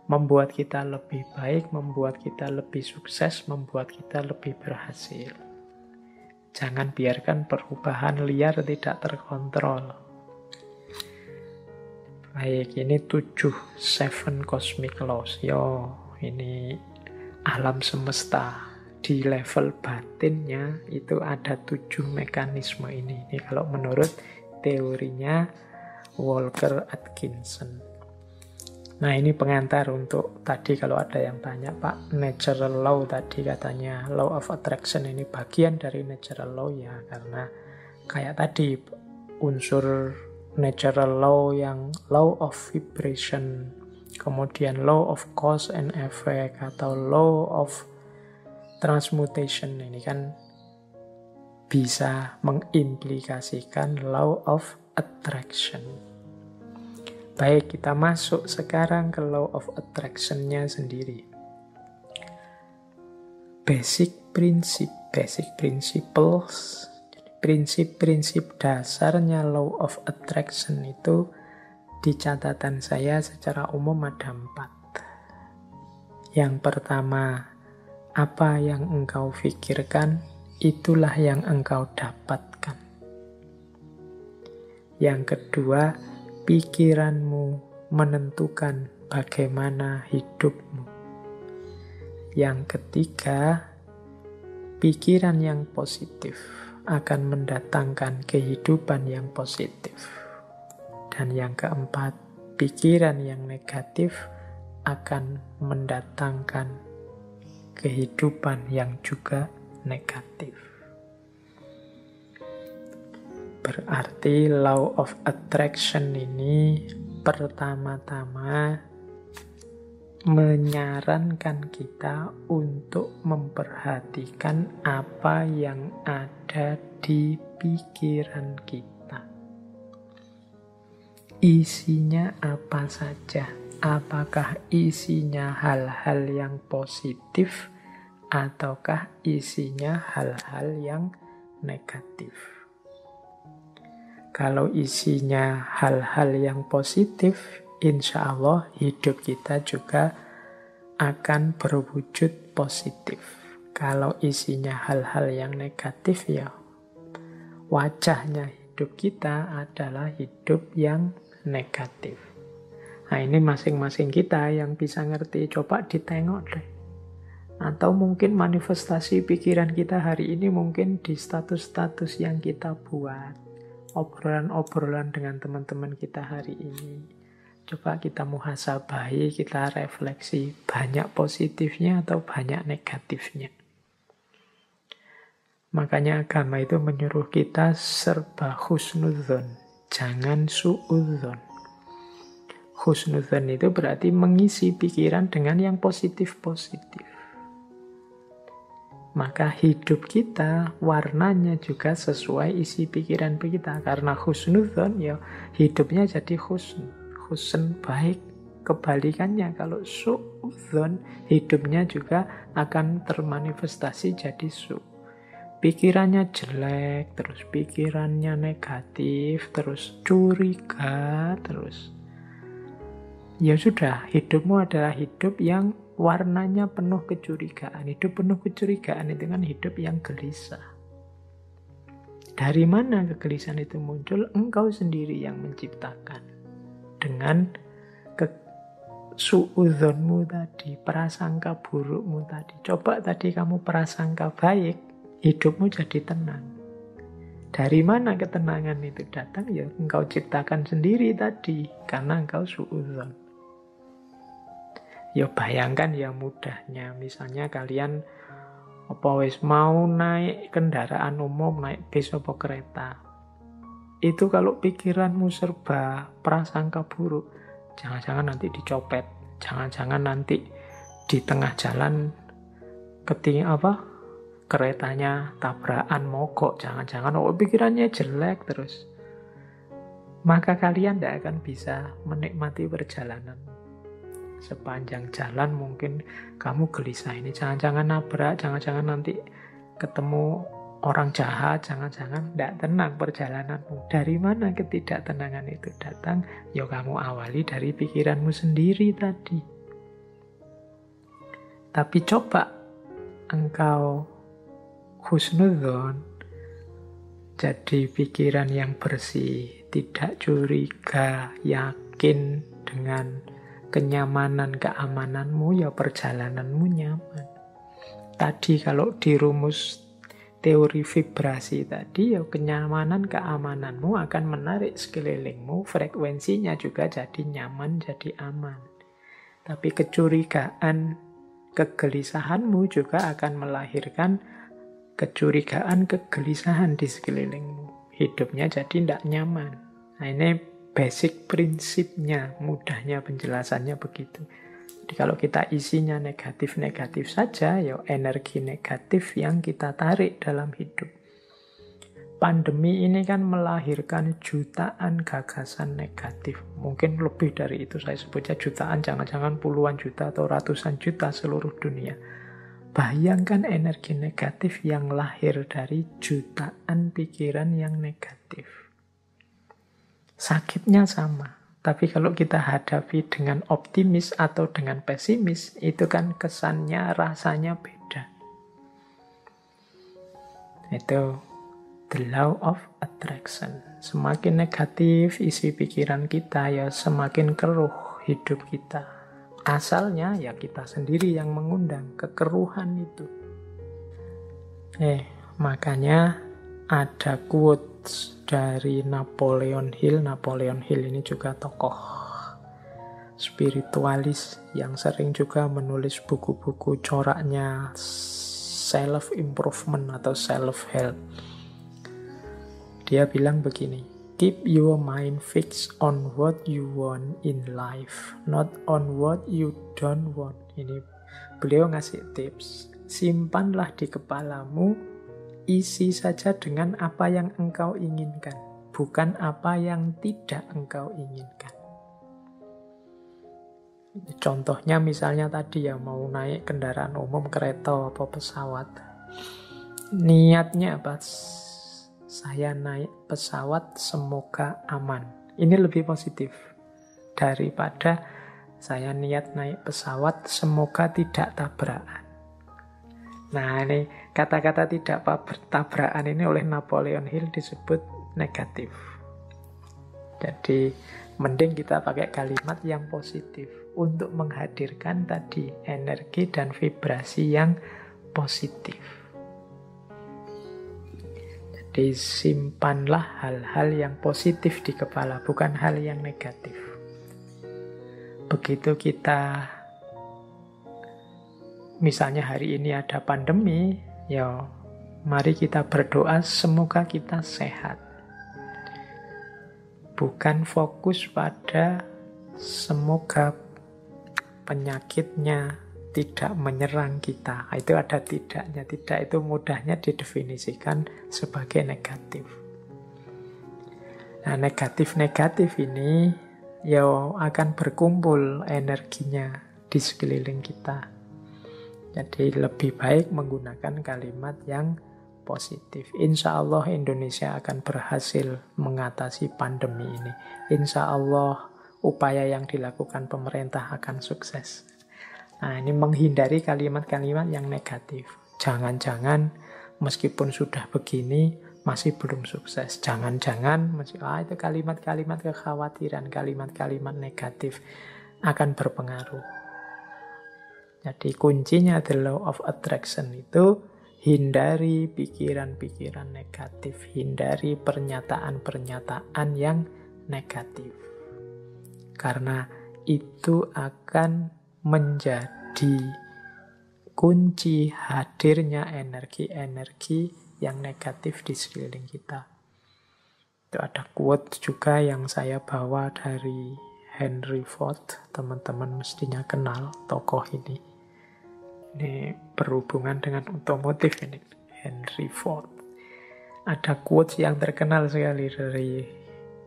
membuat kita lebih baik, membuat kita lebih sukses, membuat kita lebih berhasil. Jangan biarkan perubahan liar tidak terkontrol. Baik, ini 7 cosmic laws. Ini alam semesta. Di level batinnya itu ada 7 mekanisme ini. Ini kalau menurut teorinya Walker Atkinson. Nah, ini pengantar untuk tadi kalau ada yang tanya, Pak, natural law tadi katanya law of attraction ini bagian dari natural law ya, karena kayak tadi unsur natural law yang law of vibration, kemudian law of cause and effect atau law of transmutation ini kan bisa mengimplikasikan law of attraction. Baik, kita masuk sekarang ke law of attraction-nya sendiri. Basic principles. Prinsip-prinsip dasarnya law of attraction itu di catatan saya secara umum ada 4. Yang pertama, apa yang engkau pikirkan, itulah yang engkau dapatkan. Yang kedua, pikiranmu menentukan bagaimana hidupmu. Yang ketiga, pikiran yang positif akan mendatangkan kehidupan yang positif. Dan yang keempat, pikiran yang negatif akan mendatangkan kehidupan yang juga negatif. Berarti law of attraction ini pertama-tama menyarankan kita untuk memperhatikan apa yang ada di pikiran kita. Isinya apa saja? Apakah isinya hal-hal yang positif ataukah isinya hal-hal yang negatif? Kalau isinya hal-hal yang positif, insya Allah hidup kita juga akan berwujud positif. Kalau isinya hal-hal yang negatif, ya wajahnya hidup kita adalah hidup yang negatif. Nah, ini masing-masing kita yang bisa ngerti. Coba ditengok deh. Atau mungkin manifestasi pikiran kita hari ini mungkin di status-status yang kita buat. Obrolan-obrolan dengan teman-teman kita hari ini. Coba kita muhasabahi, kita refleksi. Banyak positifnya atau banyak negatifnya. Makanya agama itu menyuruh kita serba husnudzon. jangan suudzon. Husnudzon itu berarti mengisi pikiran dengan yang positif-positif. Maka hidup kita warnanya juga sesuai isi pikiran kita. Karena husnudzon, ya hidupnya jadi husn. Husn baik. Kebalikannya kalau suudzon, hidupnya juga akan termanifestasi jadi su. Pikirannya jelek, terus pikirannya negatif, terus curiga, terus ya sudah, hidupmu adalah hidup yang warnanya penuh kecurigaan. Hidup penuh kecurigaan itu kan hidup yang gelisah. Dari mana kegelisahan itu muncul? Engkau sendiri yang menciptakan. Dengan suudzonmu tadi, prasangka burukmu tadi. Coba tadi kamu prasangka baik, hidupmu jadi tenang. Dari mana ketenangan itu datang? Ya engkau ciptakan sendiri tadi, karena engkau suudzon. Ya bayangkan ya mudahnya, misalnya kalian mau naik kendaraan umum, naik bis atau kereta. Itu kalau pikiranmu serba prasangka buruk, jangan-jangan nanti dicopet, jangan-jangan nanti di tengah jalan keretanya tabrakan mogok, jangan-jangan pikirannya jelek terus. Maka kalian tidak akan bisa menikmati perjalanan. Sepanjang jalan mungkin kamu gelisah, ini jangan-jangan nabrak, jangan-jangan nanti ketemu orang jahat, jangan-jangan tidak tenang perjalananmu. Dari mana ketidaktenangan itu datang? Ya kamu awali dari pikiranmu sendiri tadi. Tapi coba engkau husnudzon, jadi pikiran yang bersih, tidak curiga, yakin dengan kenyamanan, keamananmu, ya perjalananmu nyaman. Tadi kalau di rumus teori vibrasi tadi, ya kenyamanan, keamananmu akan menarik sekelilingmu, frekuensinya juga jadi nyaman, jadi aman. Tapi kecurigaan, kegelisahanmu juga akan melahirkan kecurigaan, kegelisahan di sekelilingmu. Hidupnya jadi tidak nyaman. Nah ini basic prinsipnya, mudahnya penjelasannya begitu. Jadi kalau kita isinya negatif-negatif saja, ya energi negatif yang kita tarik dalam hidup. Pandemi ini kan melahirkan jutaan gagasan negatif. Mungkin lebih dari itu, saya sebutnya jutaan, jangan-jangan puluhan juta atau ratusan juta seluruh dunia. Bayangkan energi negatif yang lahir dari jutaan pikiran yang negatif. Sakitnya sama, tapi kalau kita hadapi dengan optimis atau dengan pesimis, itu kan kesannya, rasanya beda. Itu the law of attraction. Semakin negatif isi pikiran kita, ya semakin keruh hidup kita. Asalnya ya kita sendiri yang mengundang kekeruhan itu. Makanya ada quotes dari Napoleon Hill. Napoleon Hill ini juga tokoh spiritualis yang sering juga menulis buku-buku coraknya self-improvement atau self-help. Dia bilang begini, keep your mind fixed on what you want in life, not on what you don't want. Ini beliau ngasih tips, simpanlah di kepalamu, isi saja dengan apa yang engkau inginkan, bukan apa yang tidak engkau inginkan. Contohnya misalnya tadi ya, mau naik kendaraan umum, kereta atau pesawat. Niatnya apa? Saya naik pesawat semoga aman. Ini lebih positif daripada saya niat naik pesawat semoga tidak tabrakan. Nah ini kata-kata tidak bertabrakan ini oleh Napoleon Hill disebut negatif. Jadi mending kita pakai kalimat yang positif untuk menghadirkan tadi energi dan vibrasi yang positif. Jadi simpanlah hal-hal yang positif di kepala, bukan hal yang negatif. Begitu kita misalnya hari ini ada pandemi, ya mari kita berdoa semoga kita sehat. Bukan fokus pada semoga penyakitnya tidak menyerang kita. Itu ada tidaknya. Tidak itu mudahnya didefinisikan sebagai negatif. Nah, negatif-negatif ini ya akan berkumpul energinya di sekeliling kita. Jadi lebih baik menggunakan kalimat yang positif. Insya Allah Indonesia akan berhasil mengatasi pandemi ini. Insya Allah upaya yang dilakukan pemerintah akan sukses. Nah, ini menghindari kalimat-kalimat yang negatif. Jangan-jangan meskipun sudah begini masih belum sukses. Jangan-jangan itu kalimat-kalimat kekhawatiran, kalimat-kalimat negatif akan berpengaruh. Jadi kuncinya the law of attraction itu hindari pikiran-pikiran negatif, hindari pernyataan-pernyataan yang negatif. Karena itu akan menjadi kunci hadirnya energi-energi yang negatif di sekeliling kita. Itu ada quote juga yang saya bawa dari Henry Ford. Teman-teman mestinya kenal tokoh ini. Ini berhubungan dengan otomotif ini, Henry Ford. Ada quotes yang terkenal sekali dari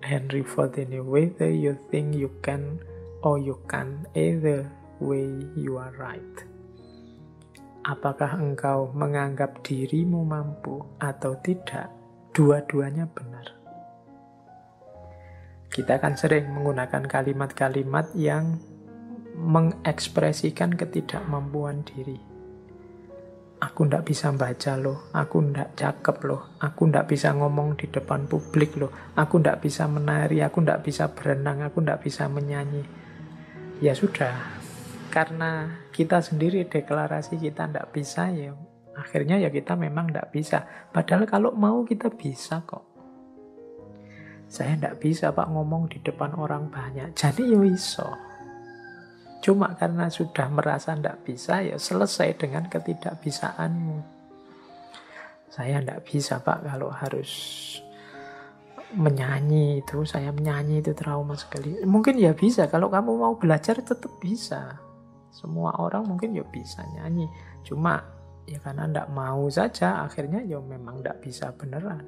Henry Ford ini. Whether you think you can or you can't, either way you are right. Apakah engkau menganggap dirimu mampu atau tidak, dua-duanya benar. Kita akan sering menggunakan kalimat-kalimat yang mengekspresikan ketidakmampuan diri. Aku ndak bisa baca loh, aku ndak cakep loh, aku ndak bisa ngomong di depan publik loh, aku ndak bisa menari, aku ndak bisa berenang, aku ndak bisa menyanyi. Ya sudah, karena kita sendiri deklarasi kita ndak bisa, ya akhirnya ya kita memang ndak bisa. Padahal kalau mau kita bisa kok. Saya ndak bisa Pak ngomong di depan orang banyak, jadi ya iso. Cuma karena sudah merasa tidak bisa, ya selesai dengan ketidakbisaanmu. Saya tidak bisa Pak kalau harus menyanyi itu. Saya menyanyi itu trauma sekali. Mungkin ya bisa, kalau kamu mau belajar tetap bisa. Semua orang mungkin ya bisa nyanyi. Cuma ya karena tidak mau saja, akhirnya ya memang tidak bisa beneran.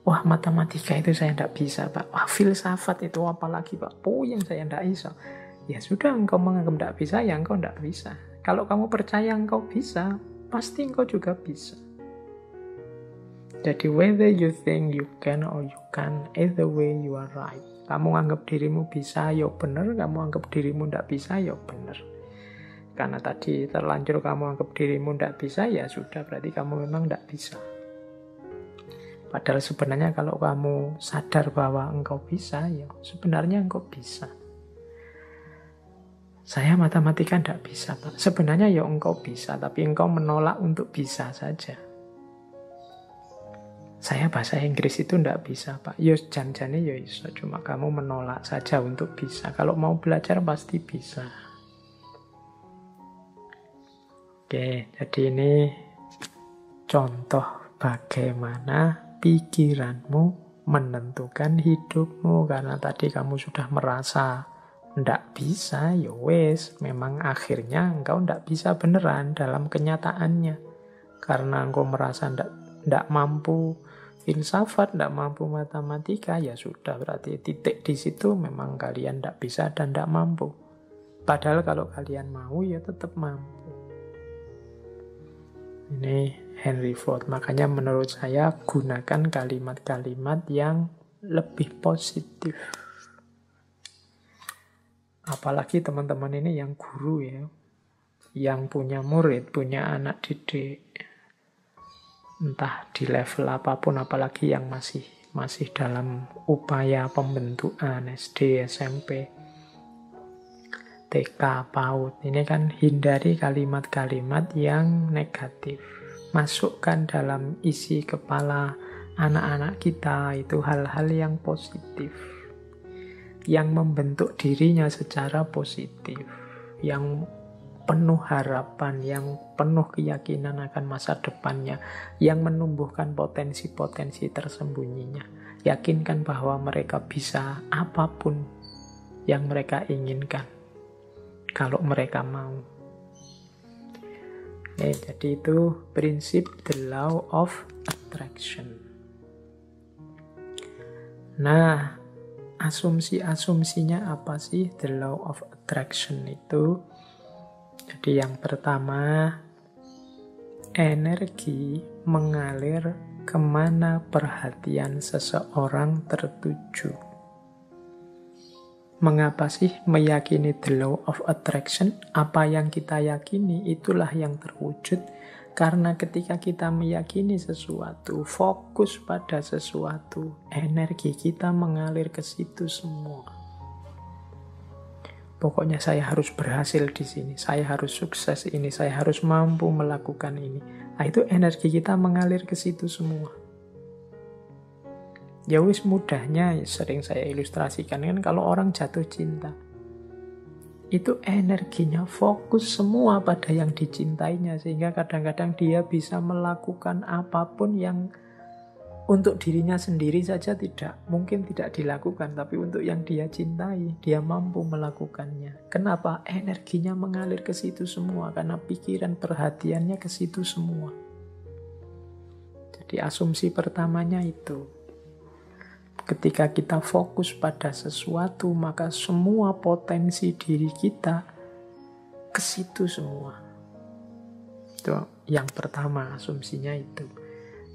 Wah, matematika itu saya tidak bisa Pak. Wah, filsafat itu apalagi Pak. Puyeng saya tidak bisa. Ya sudah, engkau menganggap tidak bisa, ya engkau tidak bisa. Kalau kamu percaya engkau bisa, pasti engkau juga bisa. Jadi whether you think you can or you can't, either way you are right. Kamu anggap dirimu bisa, ya benar. Kamu anggap dirimu tidak bisa, ya benar. Karena tadi terlanjur kamu anggap dirimu tidak bisa, ya sudah, berarti kamu memang tidak bisa. Padahal sebenarnya kalau kamu sadar bahwa engkau bisa, ya sebenarnya engkau bisa. Saya matematika tidak bisa, Pak. Sebenarnya ya engkau bisa, tapi engkau menolak untuk bisa saja. Saya bahasa Inggris itu tidak bisa, Pak. Ya jan-jane ya iso, cuma kamu menolak saja untuk bisa. Kalau mau belajar pasti bisa. Oke, jadi ini contoh bagaimana pikiranmu menentukan hidupmu. Karena tadi kamu sudah merasa ndak bisa, ya wes, memang akhirnya engkau ndak bisa beneran dalam kenyataannya. Karena engkau merasa ndak mampu filsafat, ndak mampu matematika, ya sudah, berarti titik di situ memang kalian ndak bisa dan ndak mampu. Padahal kalau kalian mau, ya tetap mampu. Ini Henry Ford. Makanya menurut saya gunakan kalimat-kalimat yang lebih positif. Apalagi teman-teman ini yang guru ya, yang punya murid, punya anak didik, entah di level apapun, apalagi yang masih dalam upaya pembentukan SD, SMP, TK, PAUD. Ini kan hindari kalimat-kalimat yang negatif. Masukkan dalam isi kepala anak-anak kita itu hal-hal yang positif, yang membentuk dirinya secara positif, yang penuh harapan, yang penuh keyakinan akan masa depannya, yang menumbuhkan potensi-potensi tersembunyinya. Yakinkan bahwa mereka bisa apapun yang mereka inginkan, kalau mereka mau. Jadi itu prinsip the law of attraction. Nah, asumsi-asumsinya apa sih the law of attraction itu? Jadi yang pertama, energi mengalir kemana perhatian seseorang tertuju. Mengapa sih meyakini the law of attraction? Apa yang kita yakini itulah yang terwujud. Karena ketika kita meyakini sesuatu, fokus pada sesuatu, energi kita mengalir ke situ semua. Pokoknya saya harus berhasil di sini, saya harus sukses ini, saya harus mampu melakukan ini. Nah, itu energi kita mengalir ke situ semua. Ya wis mudahnya sering saya ilustrasikan kan kalau orang jatuh cinta. Itu energinya fokus semua pada yang dicintainya sehingga kadang-kadang dia bisa melakukan apapun yang untuk dirinya sendiri saja mungkin tidak dilakukan, tapi untuk yang dia cintai, dia mampu melakukannya. Kenapa? Energinya mengalir ke situ semua karena pikiran perhatiannya ke situ semua. Jadi asumsi pertamanya itu. Ketika kita fokus pada sesuatu, maka semua potensi diri kita ke situ semua. Itu yang pertama, asumsinya itu.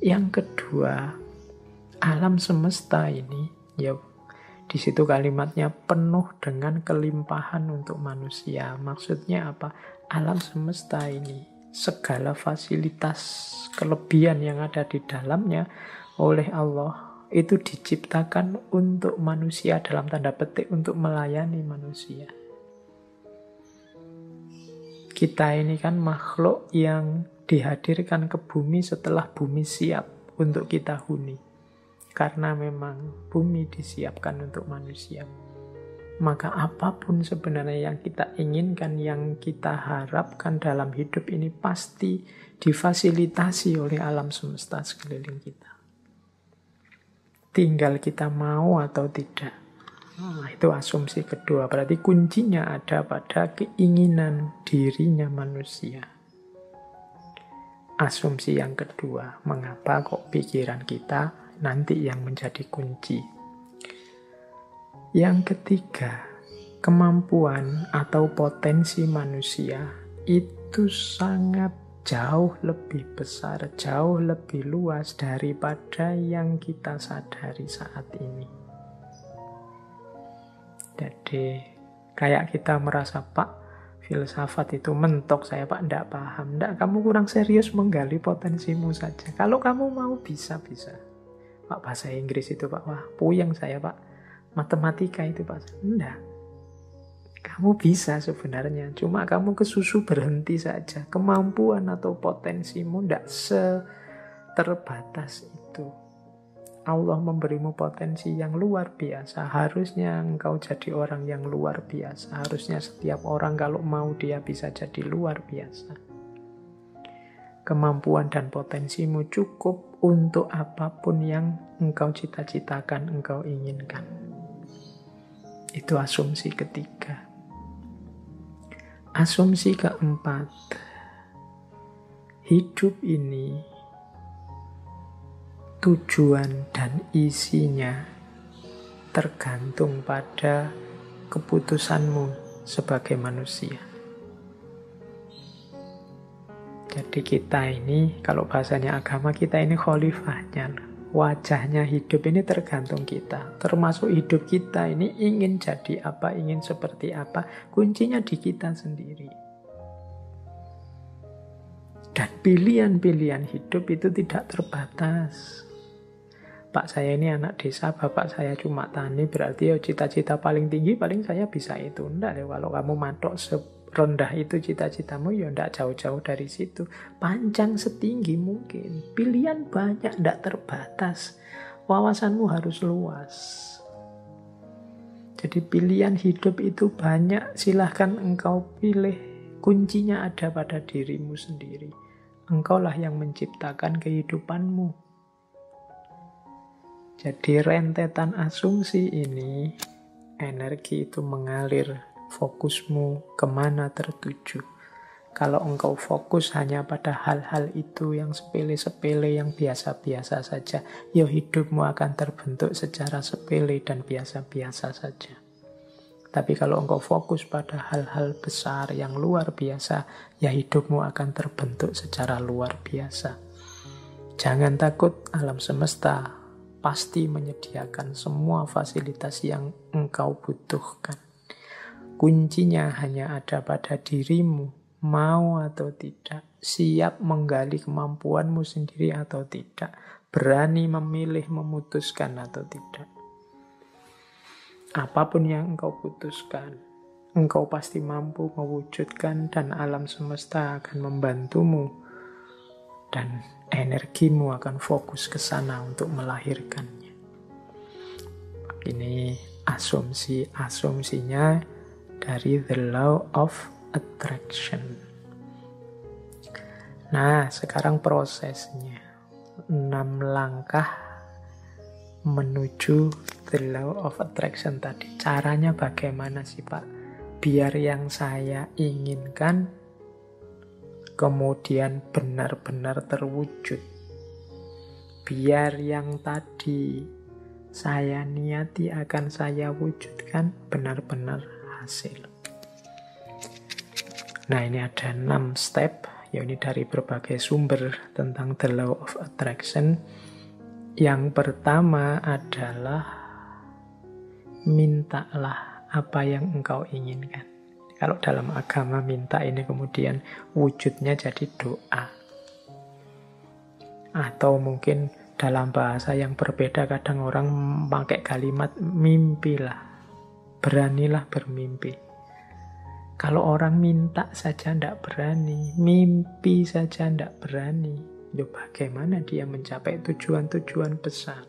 Yang kedua, alam semesta ini, ya di situ kalimatnya penuh dengan kelimpahan untuk manusia. Maksudnya apa? Alam semesta ini, segala fasilitas kelebihan yang ada di dalamnya oleh Allah itu diciptakan untuk manusia, dalam tanda petik untuk melayani manusia. Kita ini kan makhluk yang dihadirkan ke bumi setelah bumi siap untuk kita huni. Karena memang bumi disiapkan untuk manusia. Maka apapun sebenarnya yang kita inginkan, yang kita harapkan dalam hidup ini pasti difasilitasi oleh alam semesta sekeliling kita. Tinggal kita mau atau tidak. Nah, itu asumsi kedua. Berarti kuncinya ada pada keinginan dirinya manusia. Asumsi yang kedua, mengapa kok pikiran kita nanti yang menjadi kunci. Yang ketiga, kemampuan atau potensi manusia itu sangat jauh lebih besar, jauh lebih luas daripada yang kita sadari saat ini. Jadi kayak kita merasa, Pak, filsafat itu mentok saya, Pak, enggak paham. Enggak, kamu kurang serius menggali potensimu saja. Kalau kamu mau bisa-bisa. Pak, bahasa Inggris itu, Pak, wah puyeng saya, Pak. Matematika itu, Pak, enggak. Kamu bisa sebenarnya, cuma kamu kesusu berhenti saja. Kemampuan atau potensimu tidak terbatas itu. Allah memberimu potensi yang luar biasa. Harusnya engkau jadi orang yang luar biasa. Harusnya setiap orang kalau mau dia bisa jadi luar biasa. Kemampuan dan potensimu cukup untuk apapun yang engkau cita-citakan, engkau inginkan. Itu asumsi ketiga. Asumsi keempat, hidup ini tujuan dan isinya tergantung pada keputusanmu sebagai manusia. Jadi kita ini, kalau bahasanya agama, kita ini khalifahnya. Wajahnya hidup ini tergantung kita. Termasuk hidup kita ini ingin jadi apa, ingin seperti apa. Kuncinya di kita sendiri. Dan pilihan-pilihan hidup itu tidak terbatas. Pak, saya ini anak desa, bapak saya cuma tani, berarti ya cita-cita paling tinggi, paling saya bisa itu. Enggak ya, kalau kamu matok rendah itu cita-citamu, ya tidak jauh-jauh dari situ. Panjang setinggi mungkin. Pilihan banyak, tidak terbatas. Wawasanmu harus luas. Jadi pilihan hidup itu banyak. Silahkan engkau pilih. Kuncinya ada pada dirimu sendiri. Engkaulah yang menciptakan kehidupanmu. Jadi rentetan asumsi ini, energi itu mengalir, fokusmu kemana tertuju. Kalau engkau fokus hanya pada hal-hal itu yang sepele-sepele, yang biasa-biasa saja, ya hidupmu akan terbentuk secara sepele dan biasa-biasa saja. Tapi kalau engkau fokus pada hal-hal besar yang luar biasa, ya hidupmu akan terbentuk secara luar biasa. Jangan takut, alam semesta pasti menyediakan semua fasilitas yang engkau butuhkan. Kuncinya hanya ada pada dirimu, mau atau tidak, siap menggali kemampuanmu sendiri atau tidak, berani memilih, memutuskan atau tidak. Apapun yang engkau putuskan, engkau pasti mampu mewujudkan dan alam semesta akan membantumu dan energimu akan fokus ke sana untuk melahirkannya. Ini asumsinya dari the law of attraction. Nah, sekarang prosesnya. 6 langkah menuju the law of attraction tadi. Caranya bagaimana sih, Pak? Biar yang saya inginkan kemudian benar-benar terwujud. Biar yang tadi saya niati akan saya wujudkan benar-benar hasil. Nah, ini ada 6 step, ya ini dari berbagai sumber tentang the law of attraction. Yang pertama adalah mintalah apa yang engkau inginkan. Kalau dalam agama minta ini kemudian wujudnya jadi doa. Atau mungkin dalam bahasa yang berbeda kadang orang pakai kalimat mimpilah. Beranilah bermimpi. Kalau orang minta saja tidak berani, mimpi saja tidak berani, ya bagaimana dia mencapai tujuan-tujuan besar?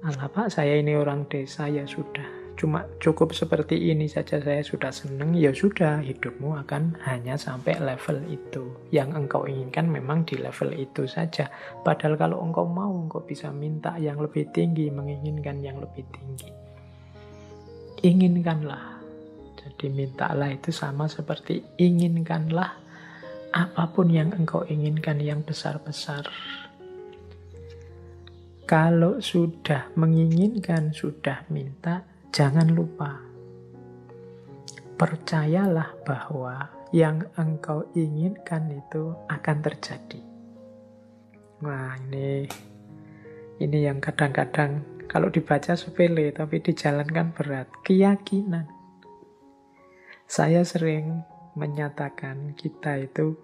Alah Pak, saya ini orang desa, ya sudah. Cuma cukup seperti ini saja saya sudah senang, ya sudah, hidupmu akan hanya sampai level itu. Yang engkau inginkan memang di level itu saja. Padahal kalau engkau mau, engkau bisa minta yang lebih tinggi, menginginkan yang lebih tinggi. Inginkanlah. Jadi mintalah itu sama seperti inginkanlah apapun yang engkau inginkan yang besar-besar. Kalau sudah menginginkan, sudah minta, jangan lupa. Percayalah bahwa yang engkau inginkan itu akan terjadi. Nah, ini yang kadang-kadang kalau dibaca sepele tapi dijalankan berat. Keyakinan. Saya sering menyatakan kita itu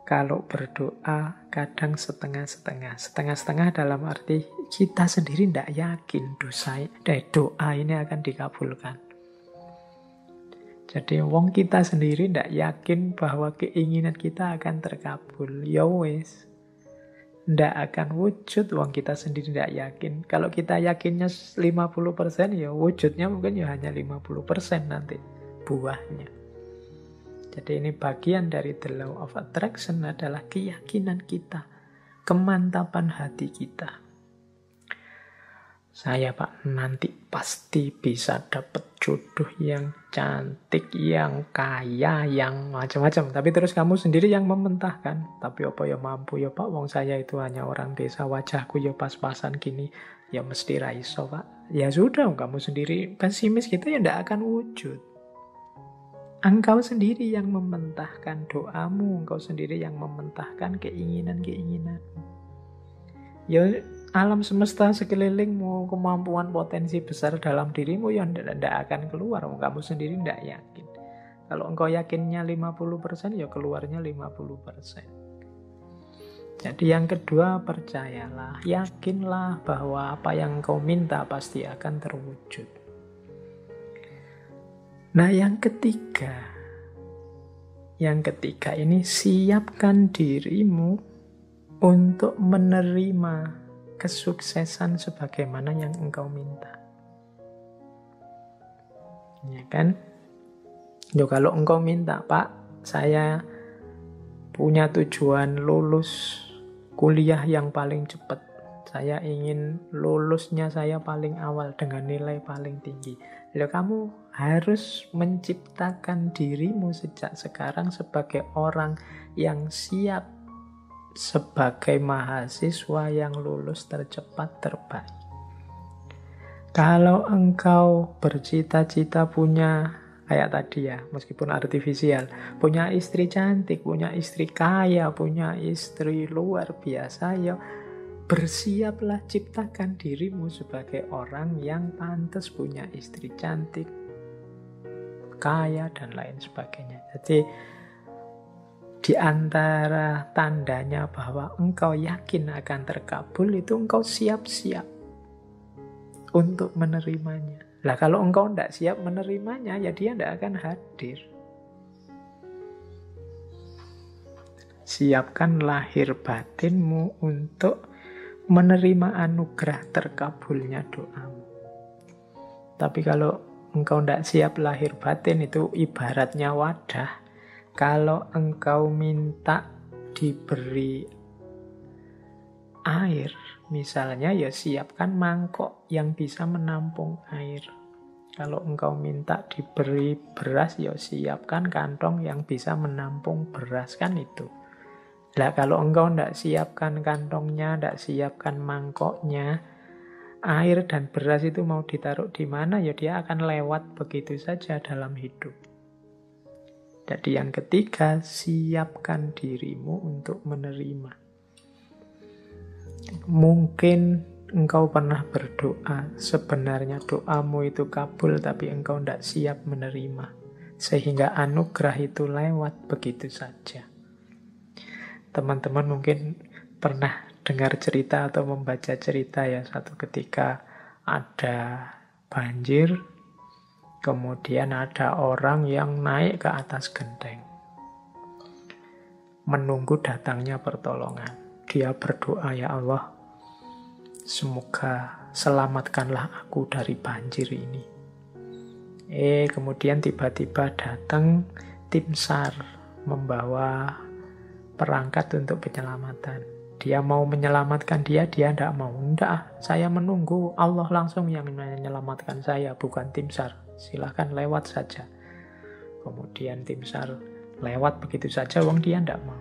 kalau berdoa kadang setengah-setengah. Setengah-setengah dalam arti kita sendiri tidak yakin doa ini akan dikabulkan. Jadi wong kita sendiri tidak yakin bahwa keinginan kita akan terkabul. Ya wes, tidak akan wujud wong kita sendiri tidak yakin. Kalau kita yakinnya 50%, ya wujudnya mungkin ya hanya 50% nanti buahnya. Jadi ini bagian dari the law of attraction adalah keyakinan kita, kemantapan hati kita. Saya Pak nanti pasti bisa dapat jodoh yang cantik, yang kaya, yang macam-macam. Tapi terus kamu sendiri yang mementahkan. Tapi apa ya mampu ya Pak, wong saya itu hanya orang desa, wajahku ya pas-pasan gini. Ya mesti raiso Pak. Ya sudah, kamu sendiri pesimis gitu ya tidak akan wujud. Engkau sendiri yang mementahkan doamu, engkau sendiri yang mementahkan keinginan-keinginanmu. Ya alam semesta sekelilingmu, kemampuan potensi besar dalam dirimu yang tidak akan keluar, kamu sendiri tidak yakin. Kalau engkau yakinnya 50%, ya keluarnya 50%. Jadi yang kedua, percayalah, yakinlah bahwa apa yang engkau minta pasti akan terwujud. Nah, yang ketiga ini siapkan dirimu untuk menerima kesuksesan sebagaimana yang engkau minta. Ya kan? Yo, kalau engkau minta, Pak, saya punya tujuan lulus kuliah yang paling cepat. Saya ingin lulusnya saya paling awal dengan nilai paling tinggi. Loh, kamu harus menciptakan dirimu sejak sekarang sebagai orang yang siap sebagai mahasiswa yang lulus tercepat terbaik. Kalau engkau bercita-cita punya, kayak tadi ya, meskipun artifisial, punya istri cantik, punya istri kaya, punya istri luar biasa, ya bersiaplah ciptakan dirimu sebagai orang yang pantas punya istri cantik, kaya, dan lain sebagainya. Jadi, di antara tandanya bahwa engkau yakin akan terkabul, itu engkau siap-siap untuk menerimanya. Lah kalau engkau tidak siap menerimanya, ya dia tidak akan hadir. Siapkan lahir batinmu untuk menerima anugerah terkabulnya doamu. Tapi kalau engkau tidak siap lahir batin, itu ibaratnya wadah. Kalau engkau minta diberi air, misalnya, ya siapkan mangkok yang bisa menampung air. Kalau engkau minta diberi beras, ya siapkan kantong yang bisa menampung beras, kan itu. Lah kalau engkau tidak siapkan kantongnya, tidak siapkan mangkoknya, air dan beras itu mau ditaruh di mana, ya dia akan lewat begitu saja dalam hidup. Jadi yang ketiga, siapkan dirimu untuk menerima. Mungkin engkau pernah berdoa, sebenarnya doamu itu kabul, tapi engkau tidak siap menerima. Sehingga anugerah itu lewat begitu saja. Teman-teman mungkin pernah dengar cerita atau membaca cerita ya, satu ketika ada banjir, kemudian ada orang yang naik ke atas genteng, menunggu datangnya pertolongan. Dia berdoa, ya Allah, semoga selamatkanlah aku dari banjir ini. Kemudian tiba-tiba datang tim SAR membawa perangkat untuk penyelamatan. Dia mau menyelamatkan dia tidak mau. Tidak, saya menunggu Allah langsung yang menyelamatkan saya, bukan tim SAR. Silahkan lewat saja. Kemudian tim SAR lewat begitu saja, wong dia tidak mau.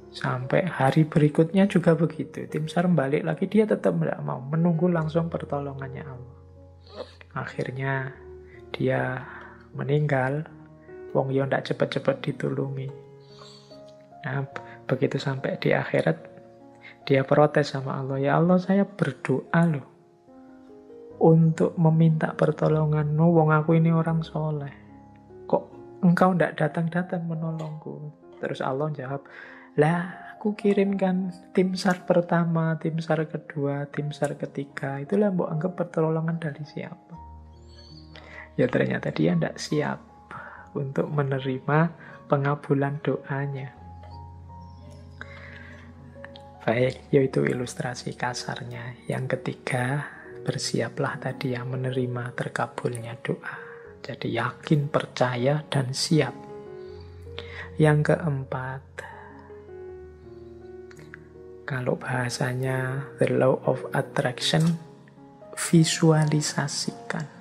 Sampai hari berikutnya juga begitu. Tim SAR balik lagi, dia tetap tidak mau. Menunggu langsung pertolongannya Allah. Akhirnya dia meninggal. Wong yo tidak cepat-cepat ditulungi. Nah, begitu sampai di akhirat, dia protes sama Allah. Ya Allah, saya berdoa loh untuk meminta pertolongan-Mu. Wong aku ini orang soleh. Kok engkau tidak datang-datang menolongku? Terus Allah jawab, lah aku kirimkan tim SAR pertama, tim SAR kedua, tim SAR ketiga. Itulah mbok anggap pertolongan dari siapa? Ya ternyata dia tidak siap untuk menerima pengabulan doanya. Baik, yaitu ilustrasi kasarnya. Yang ketiga, bersiaplah tadi yang menerima terkabulnya doa. Jadi yakin, percaya, dan siap. Yang keempat, kalau bahasanya the law of attraction, visualisasikan.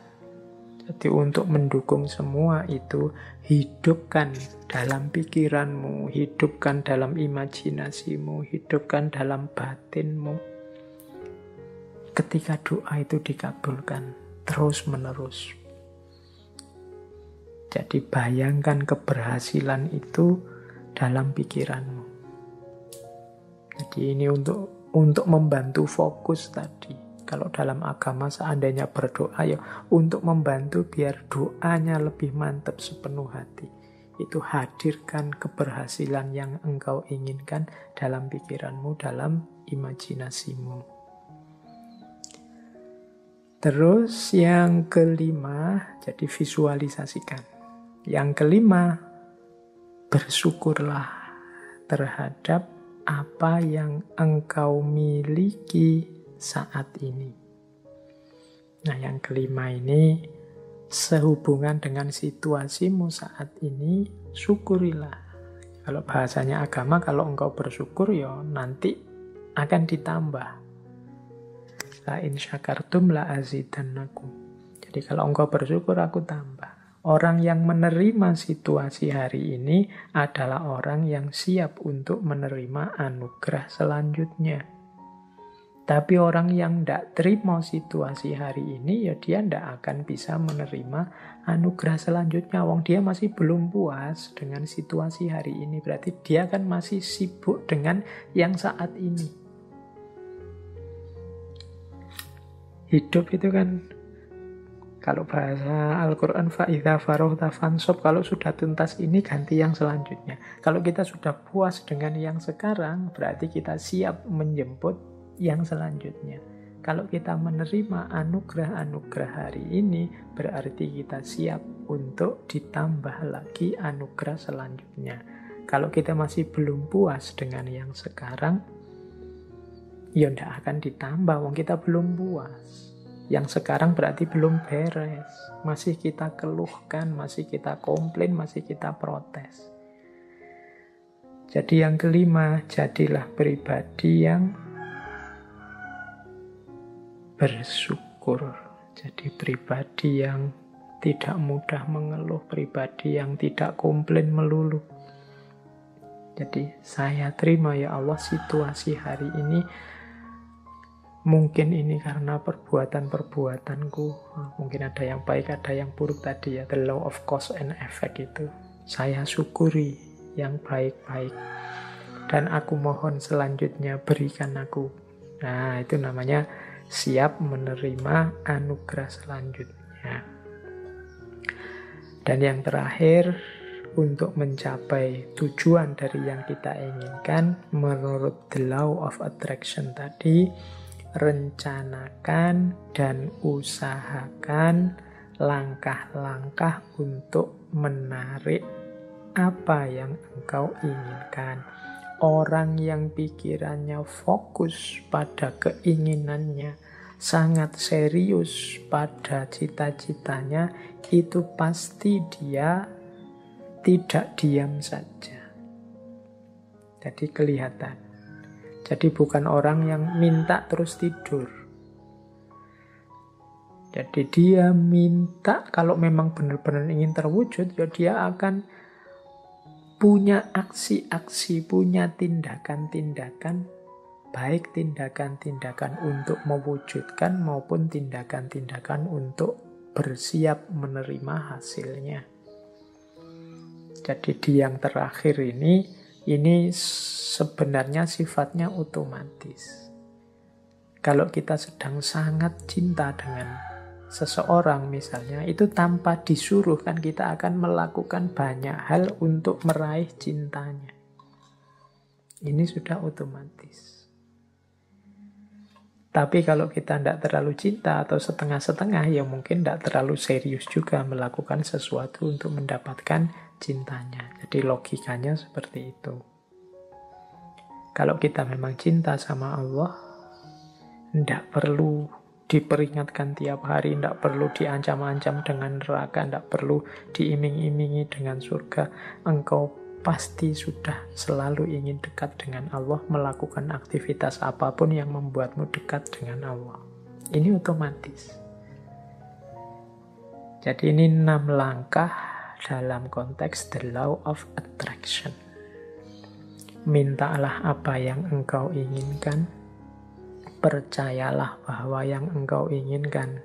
Jadi untuk mendukung semua itu, hidupkan dalam pikiranmu, hidupkan dalam imajinasimu, hidupkan dalam batinmu. Ketika doa itu dikabulkan terus menerus. Jadi bayangkan keberhasilan itu dalam pikiranmu. Jadi ini untuk membantu fokus tadi. Kalau dalam agama seandainya berdoa, ya untuk membantu biar doanya lebih mantap sepenuh hati. Itu hadirkan keberhasilan yang engkau inginkan dalam pikiranmu, dalam imajinasimu. Terus yang kelima, jadi visualisasikan. Yang kelima, bersyukurlah terhadap apa yang engkau miliki saat ini. Nah, yang kelima ini sehubungan dengan situasimu saat ini, syukurilah. Kalau bahasanya agama, kalau engkau bersyukur, ya nanti akan ditambah. La in syakartum la azidannakum. Jadi kalau engkau bersyukur, aku tambah. Orang yang menerima situasi hari ini adalah orang yang siap untuk menerima anugerah selanjutnya. Tapi orang yang tidak terima situasi hari ini, ya dia tidak akan bisa menerima anugerah selanjutnya. Wong dia masih belum puas dengan situasi hari ini. Berarti dia kan masih sibuk dengan yang saat ini. Hidup itu kan, kalau bahasa Al-Quran, fa'idha farohta fansop, kalau sudah tuntas ini ganti yang selanjutnya. Kalau kita sudah puas dengan yang sekarang, berarti kita siap menjemput yang selanjutnya. Kalau kita menerima anugerah-anugerah hari ini, berarti kita siap untuk ditambah lagi anugerah selanjutnya. Kalau kita masih belum puas dengan yang sekarang, ya tidak akan ditambah, wong kita belum puas. Yang sekarang berarti belum beres. Masih kita keluhkan, masih kita komplain, masih kita protes. Jadi yang kelima, jadilah pribadi yang bersyukur. Jadi pribadi yang tidak mudah mengeluh, pribadi yang tidak komplain melulu. Jadi saya terima ya Allah situasi hari ini. Mungkin ini karena perbuatan-perbuatanku. Mungkin ada yang baik, ada yang buruk tadi ya. The law of cause and effect itu. Saya syukuri yang baik-baik. Dan aku mohon selanjutnya berikan aku. Nah, itu namanya siap menerima anugerah selanjutnya. Dan yang terakhir, untuk mencapai tujuan dari yang kita inginkan, menurut the law of attraction tadi, rencanakan dan usahakan langkah-langkah untuk menarik apa yang engkau inginkan. Orang yang pikirannya fokus pada keinginannya, sangat serius pada cita-citanya, itu pasti dia tidak diam saja. Jadi kelihatan. Jadi bukan orang yang minta terus tidur. Jadi dia minta, kalau memang benar-benar ingin terwujud, ya dia akan punya aksi-aksi, punya tindakan-tindakan, baik tindakan-tindakan untuk mewujudkan maupun tindakan-tindakan untuk bersiap menerima hasilnya. Jadi di yang terakhir ini sebenarnya sifatnya otomatis. Kalau kita sedang sangat cinta dengan seseorang misalnya, itu tanpa disuruh kan kita akan melakukan banyak hal untuk meraih cintanya. Ini sudah otomatis. Tapi kalau kita tidak terlalu cinta atau setengah-setengah, ya mungkin tidak terlalu serius juga melakukan sesuatu untuk mendapatkan cintanya. Jadi logikanya seperti itu. Kalau kita memang cinta sama Allah, tidak perlu diperingatkan tiap hari, tidak perlu diancam-ancam dengan neraka, tidak perlu diiming-imingi dengan surga. Engkau pasti sudah selalu ingin dekat dengan Allah, melakukan aktivitas apapun yang membuatmu dekat dengan Allah. Ini otomatis. Jadi ini 6 langkah dalam konteks the law of attraction. Mintalah apa yang engkau inginkan. Percayalah bahwa yang engkau inginkan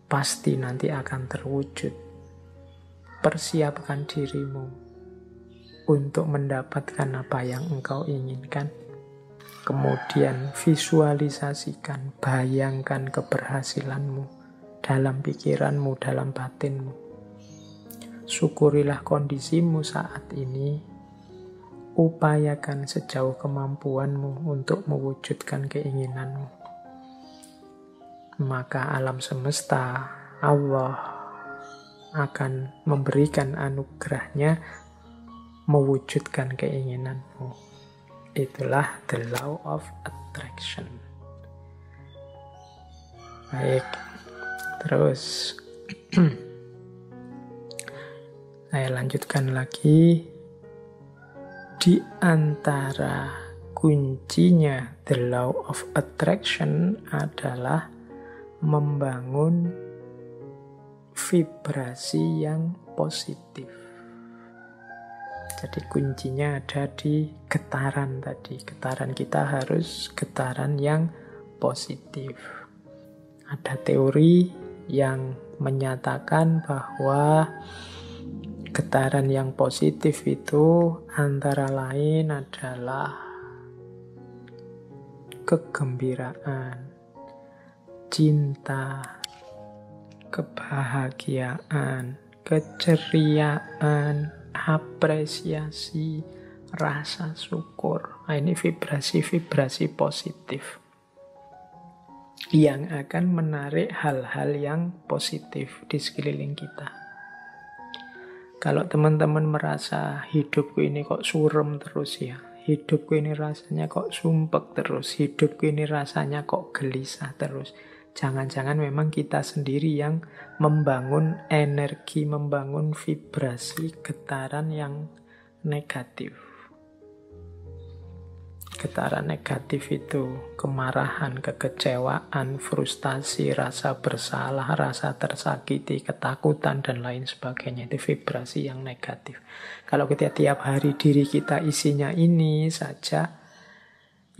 pasti nanti akan terwujud. Persiapkan dirimu untuk mendapatkan apa yang engkau inginkan. Kemudian visualisasikan, bayangkan keberhasilanmu dalam pikiranmu, dalam batinmu. Syukurilah kondisimu saat ini. Upayakan sejauh kemampuanmu untuk mewujudkan keinginanmu. Maka alam semesta, Allah akan memberikan anugerahnya mewujudkan keinginanmu. Itulah the law of attraction. Baik, terus saya lanjutkan lagi. Di antara kuncinya the law of attraction adalah membangun vibrasi yang positif. Jadi kuncinya ada di getaran tadi. Getaran kita harus getaran yang positif. Ada teori yang menyatakan bahwa getaran yang positif itu antara lain adalah kegembiraan, cinta, kebahagiaan, keceriaan, apresiasi, rasa syukur. Nah, ini vibrasi-vibrasi positif yang akan menarik hal-hal yang positif di sekeliling kita. Kalau teman-teman merasa hidupku ini kok surem terus ya, hidupku ini rasanya kok sumpek terus, hidupku ini rasanya kok gelisah terus, jangan-jangan memang kita sendiri yang membangun energi, membangun vibrasi getaran yang negatif. Getaran negatif itu kemarahan, kekecewaan, frustasi, rasa bersalah, rasa tersakiti, ketakutan, dan lain sebagainya. Itu vibrasi yang negatif. Kalau kita tiap hari diri kita isinya ini saja,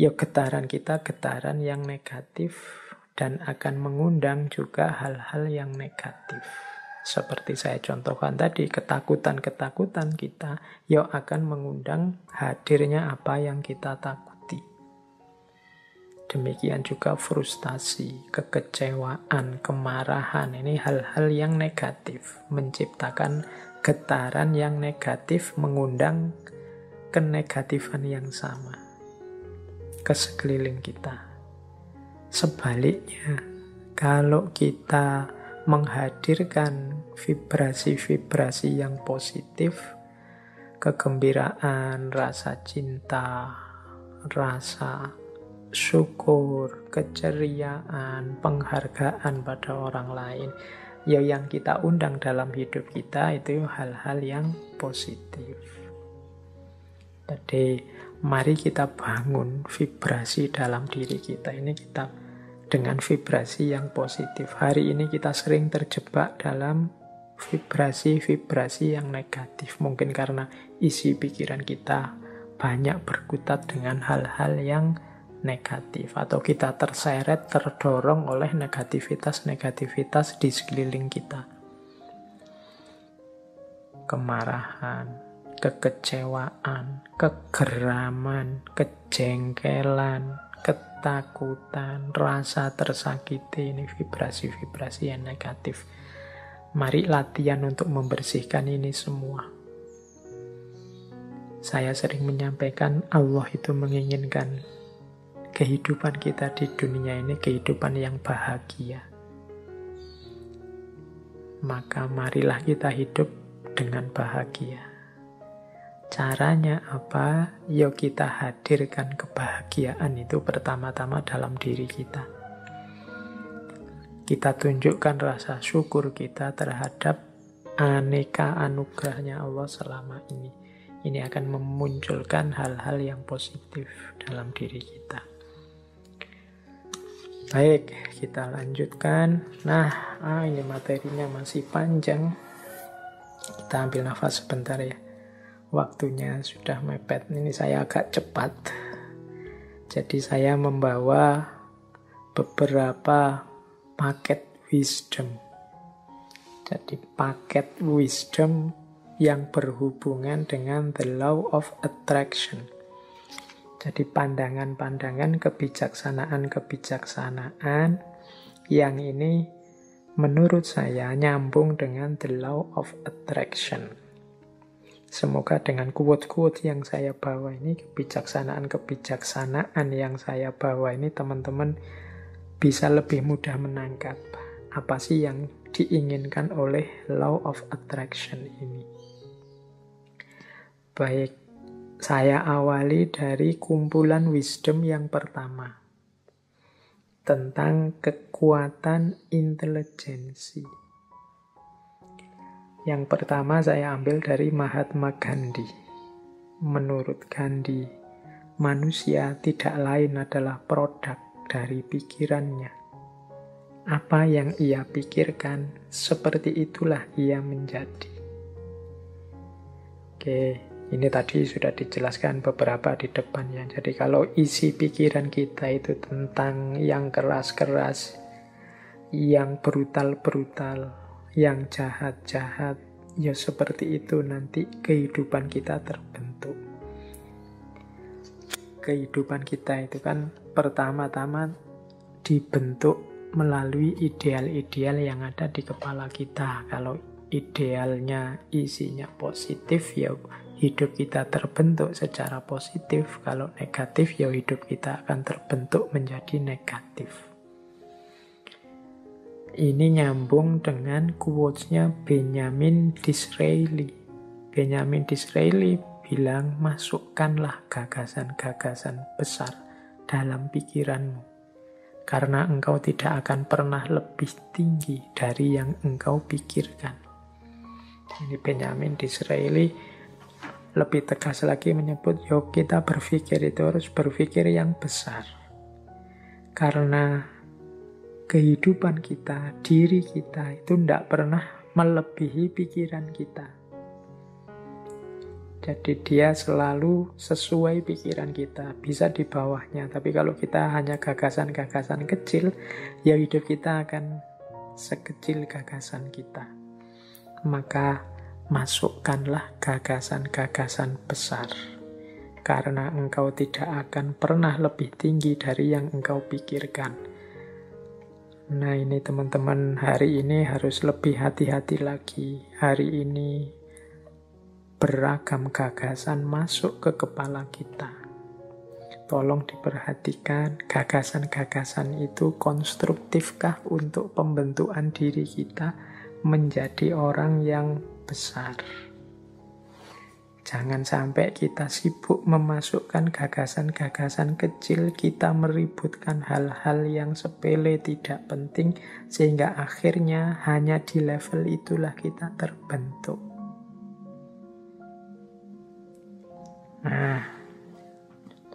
ya getaran kita getaran yang negatif dan akan mengundang juga hal-hal yang negatif. Seperti saya contohkan tadi, ketakutan-ketakutan kita ya akan mengundang hadirnya apa yang kita takuti. Demikian juga frustasi, kekecewaan, kemarahan, ini hal-hal yang negatif, menciptakan getaran yang negatif, mengundang kenegatifan yang sama ke sekeliling kita. Sebaliknya, kalau kita menghadirkan vibrasi-vibrasi yang positif, kegembiraan, rasa cinta, rasa syukur, keceriaan, penghargaan pada orang lain, ya yang kita undang dalam hidup kita itu hal-hal yang positif. Jadi mari kita bangun vibrasi dalam diri kita ini, kita dengan vibrasi yang positif. Hari ini kita sering terjebak dalam vibrasi-vibrasi yang negatif. Mungkin karena isi pikiran kita banyak berkutat dengan hal-hal yang negatif. Atau kita terseret, terdorong oleh negativitas-negativitas di sekeliling kita. Kemarahan, kekecewaan, kegeraman, kejengkelan, ketakutan, rasa tersakiti, ini vibrasi-vibrasi yang negatif. Mari latihan untuk membersihkan ini semua. Saya sering menyampaikan Allah itu menginginkan kehidupan kita di dunia ini kehidupan yang bahagia. Maka marilah kita hidup dengan bahagia. Caranya apa? Yuk kita hadirkan kebahagiaan itu pertama-tama dalam diri kita. Kita tunjukkan rasa syukur kita terhadap aneka anugerahnya Allah selama ini. Ini akan memunculkan hal-hal yang positif dalam diri kita. Baik, kita lanjutkan. Nah, ini materinya masih panjang. Kita ambil nafas sebentar ya. Waktunya sudah mepet. Ini saya agak cepat. Jadi saya membawa beberapa paket wisdom. Jadi paket wisdom yang berhubungan dengan the law of attraction. Jadi pandangan-pandangan kebijaksanaan-kebijaksanaan yang ini menurut saya nyambung dengan the law of attraction. Semoga dengan quote-quote yang saya bawa ini, kebijaksanaan-kebijaksanaan yang saya bawa ini, teman-teman bisa lebih mudah menangkap apa sih yang diinginkan oleh law of attraction ini. Baik, saya awali dari kumpulan wisdom yang pertama, tentang kekuatan intelijensi. Yang pertama saya ambil dari Mahatma Gandhi. Menurut Gandhi, manusia tidak lain adalah produk dari pikirannya. Apa yang ia pikirkan, seperti itulah ia menjadi. Oke, ini tadi sudah dijelaskan beberapa di depannya. Jadi kalau isi pikiran kita itu tentang yang keras-keras, yang brutal-brutal, yang jahat-jahat, ya seperti itu nanti kehidupan kita terbentuk. Kehidupan kita itu kan pertama-tama dibentuk melalui ideal-ideal yang ada di kepala kita. Kalau idealnya isinya positif, ya hidup kita terbentuk secara positif. Kalau negatif, ya hidup kita akan terbentuk menjadi negatif. Ini nyambung dengan quotes-nya Benjamin Disraeli. Benjamin Disraeli bilang, masukkanlah gagasan-gagasan besar dalam pikiranmu. Karena engkau tidak akan pernah lebih tinggi dari yang engkau pikirkan. Ini Benjamin Disraeli lebih tegas lagi menyebut, yuk kita berpikir itu harus berpikir yang besar. Karena kehidupan kita, diri kita itu tidak pernah melebihi pikiran kita. Jadi dia selalu sesuai pikiran kita, bisa di bawahnya. Tapi kalau kita hanya gagasan-gagasan kecil, ya hidup kita akan sekecil gagasan kita. Maka masukkanlah gagasan-gagasan besar. Karena engkau tidak akan pernah lebih tinggi dari yang engkau pikirkan. Nah ini teman-teman, hari ini harus lebih hati-hati lagi. Hari ini beragam gagasan masuk ke kepala kita. Tolong diperhatikan, gagasan-gagasan itu konstruktifkah untuk pembentukan diri kita menjadi orang yang besar. Jangan sampai kita sibuk memasukkan gagasan-gagasan kecil, kita meributkan hal-hal yang sepele tidak penting, sehingga akhirnya hanya di level itulah kita terbentuk. Nah,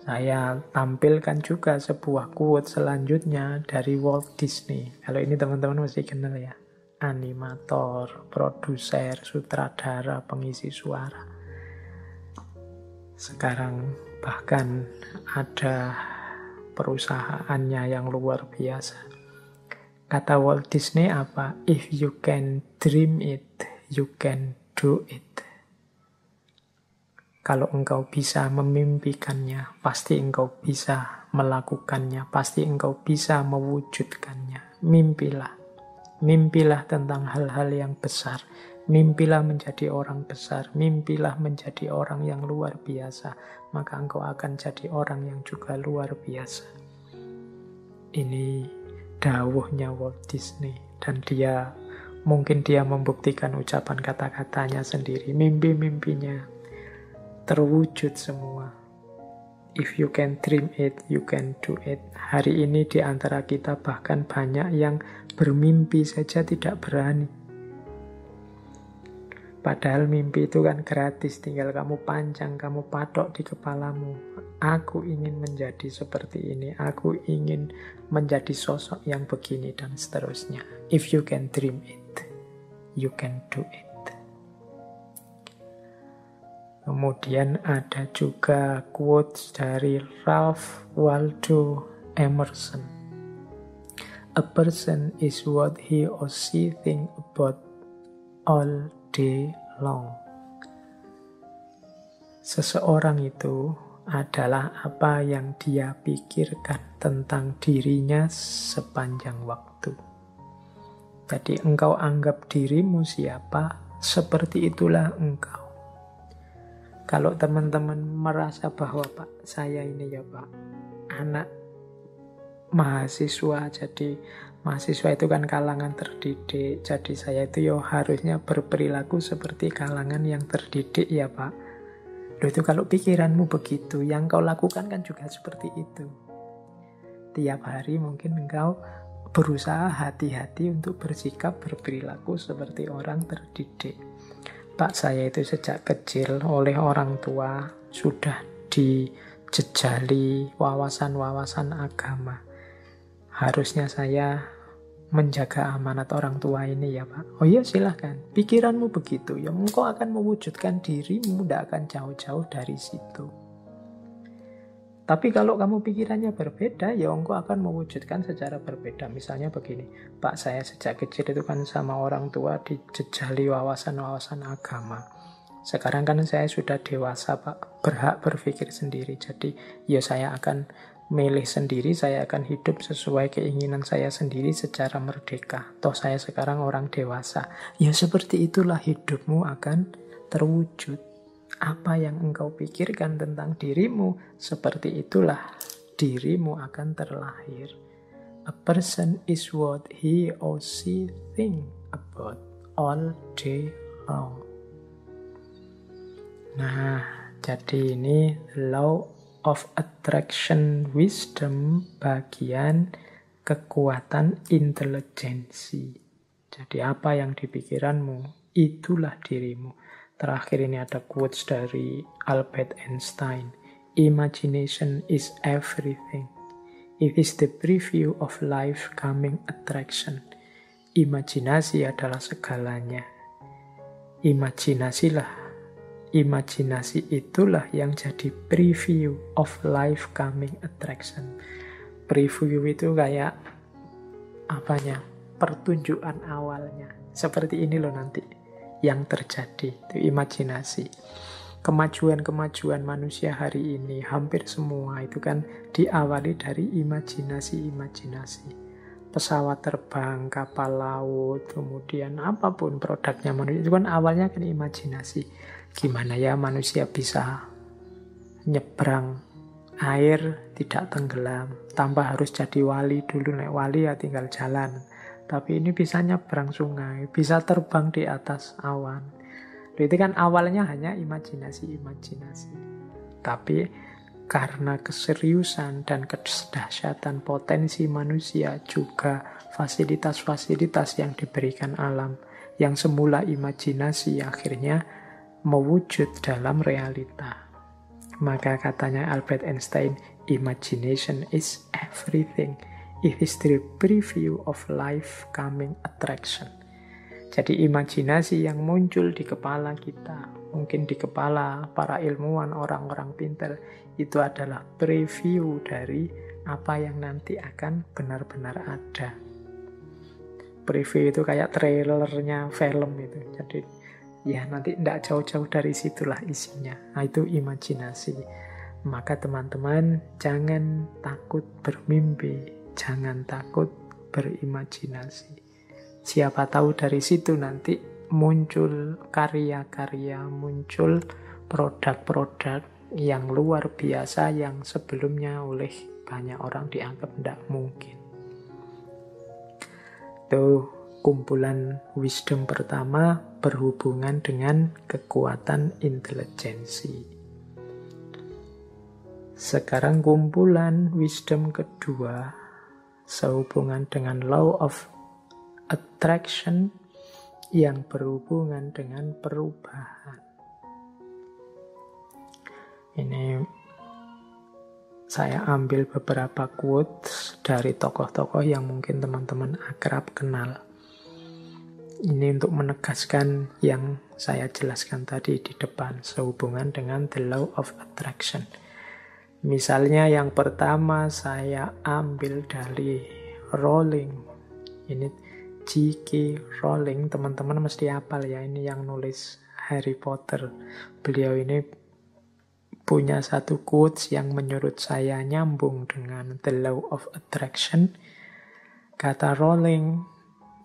saya tampilkan juga sebuah quote selanjutnya dari Walt Disney. Kalau ini teman-teman mesti kenal ya. Animator, produser, sutradara, pengisi suara. Sekarang bahkan ada perusahaannya yang luar biasa. Kata Walt Disney apa? If you can dream it, you can do it. Kalau engkau bisa memimpikannya, pasti engkau bisa melakukannya, pasti engkau bisa mewujudkannya. Mimpilah. Mimpilah tentang hal-hal yang besar. Mimpilah menjadi orang besar. Mimpilah menjadi orang yang luar biasa. Maka engkau akan jadi orang yang juga luar biasa. Ini dawuhnya Walt Disney. Dan mungkin dia membuktikan ucapan kata-katanya sendiri. Mimpi-mimpinya terwujud semua. If you can dream it, you can do it. Hari ini di antara kita bahkan banyak yang bermimpi saja tidak berani. Padahal mimpi itu kan gratis, tinggal kamu pancang, kamu patok di kepalamu. Aku ingin menjadi seperti ini, aku ingin menjadi sosok yang begini, dan seterusnya. If you can dream it, you can do it. Kemudian ada juga quotes dari Ralph Waldo Emerson. A person is what he or she think about all day long. Seseorang itu adalah apa yang dia pikirkan tentang dirinya sepanjang waktu. Jadi engkau anggap dirimu siapa, seperti itulah engkau. Kalau teman-teman merasa bahwa Pak, saya ini ya Pak, anak mahasiswa, jadi mahasiswa itu kan kalangan terdidik, jadi saya itu ya harusnya berperilaku seperti kalangan yang terdidik ya Pak. Loh itu kalau pikiranmu begitu, yang kau lakukan kan juga seperti itu. Tiap hari mungkin engkau berusaha hati-hati untuk bersikap, berperilaku seperti orang terdidik. Pak, saya itu sejak kecil oleh orang tua sudah jejali wawasan-wawasan agama. Harusnya saya menjaga amanat orang tua ini ya Pak. Oh iya silahkan, pikiranmu begitu, ya engkau akan mewujudkan dirimu, tidak akan jauh-jauh dari situ. Tapi kalau kamu pikirannya berbeda, ya engkau akan mewujudkan secara berbeda. Misalnya begini, Pak, saya sejak kecil itu kan sama orang tua dijejali wawasan-wawasan agama. Sekarang kan saya sudah dewasa Pak, berhak berpikir sendiri. Jadi ya saya akan milih sendiri, saya akan hidup sesuai keinginan saya sendiri secara merdeka. Toh saya sekarang orang dewasa. Ya seperti itulah hidupmu akan terwujud. Apa yang engkau pikirkan tentang dirimu, seperti itulah dirimu akan terlahir. A person is what he or she think about all day long. Nah, jadi ini law of attraction wisdom bagian kekuatan intelijensi. Jadi apa yang dipikiranmu, itulah dirimu. Terakhir ini ada quotes dari Albert Einstein. Imagination is everything. It is the preview of life coming attraction. Imajinasi adalah segalanya. Imajinasi itulah yang jadi preview of life coming attraction. Preview itu kayak apanya? Pertunjukan awalnya. Seperti ini loh nanti yang terjadi, itu imajinasi. Kemajuan-kemajuan manusia hari ini hampir semua itu kan diawali dari imajinasi. Pesawat terbang, kapal laut, kemudian apapun produknya manusia itu kan awalnya kan imajinasi. Gimana ya manusia bisa nyebrang air tidak tenggelam tanpa harus jadi wali dulu. Naik wali ya tinggal jalan. Tapi ini bisa nyebrang sungai, bisa terbang di atas awan. Itu kan awalnya hanya imajinasi. Tapi karena keseriusan dan kedahsyatan potensi manusia, juga fasilitas-fasilitas yang diberikan alam, yang semula imajinasi akhirnya mewujud dalam realita. Maka katanya Albert Einstein, imagination is everything. It is the preview of life coming attraction. Jadi imajinasi yang muncul di kepala kita, mungkin di kepala para ilmuwan, orang-orang pintar, itu adalah preview dari apa yang nanti akan benar-benar ada. Preview itu kayak trailernya film itu. Jadi ya nanti tidak jauh-jauh dari situlah isinya. Nah itu imajinasi. Maka teman-teman jangan takut bermimpi. Jangan takut berimajinasi. Siapa tahu dari situ nanti muncul karya-karya, muncul produk-produk yang luar biasa yang sebelumnya oleh banyak orang dianggap tidak mungkin. Itu kumpulan wisdom pertama berhubungan dengan kekuatan intelijensi. Sekarang kumpulan wisdom kedua sehubungan dengan law of attraction yang berhubungan dengan perubahan. Ini saya ambil beberapa quotes dari tokoh-tokoh yang mungkin teman-teman akrab kenal. Ini untuk menegaskan yang saya jelaskan tadi di depan sehubungan dengan the law of attraction. Misalnya yang pertama saya ambil dari Rowling. Ini J.K. Rowling, teman-teman mesti hafal ya, ini yang nulis Harry Potter. Beliau ini punya satu quotes yang menurut saya nyambung dengan the law of attraction. Kata Rowling,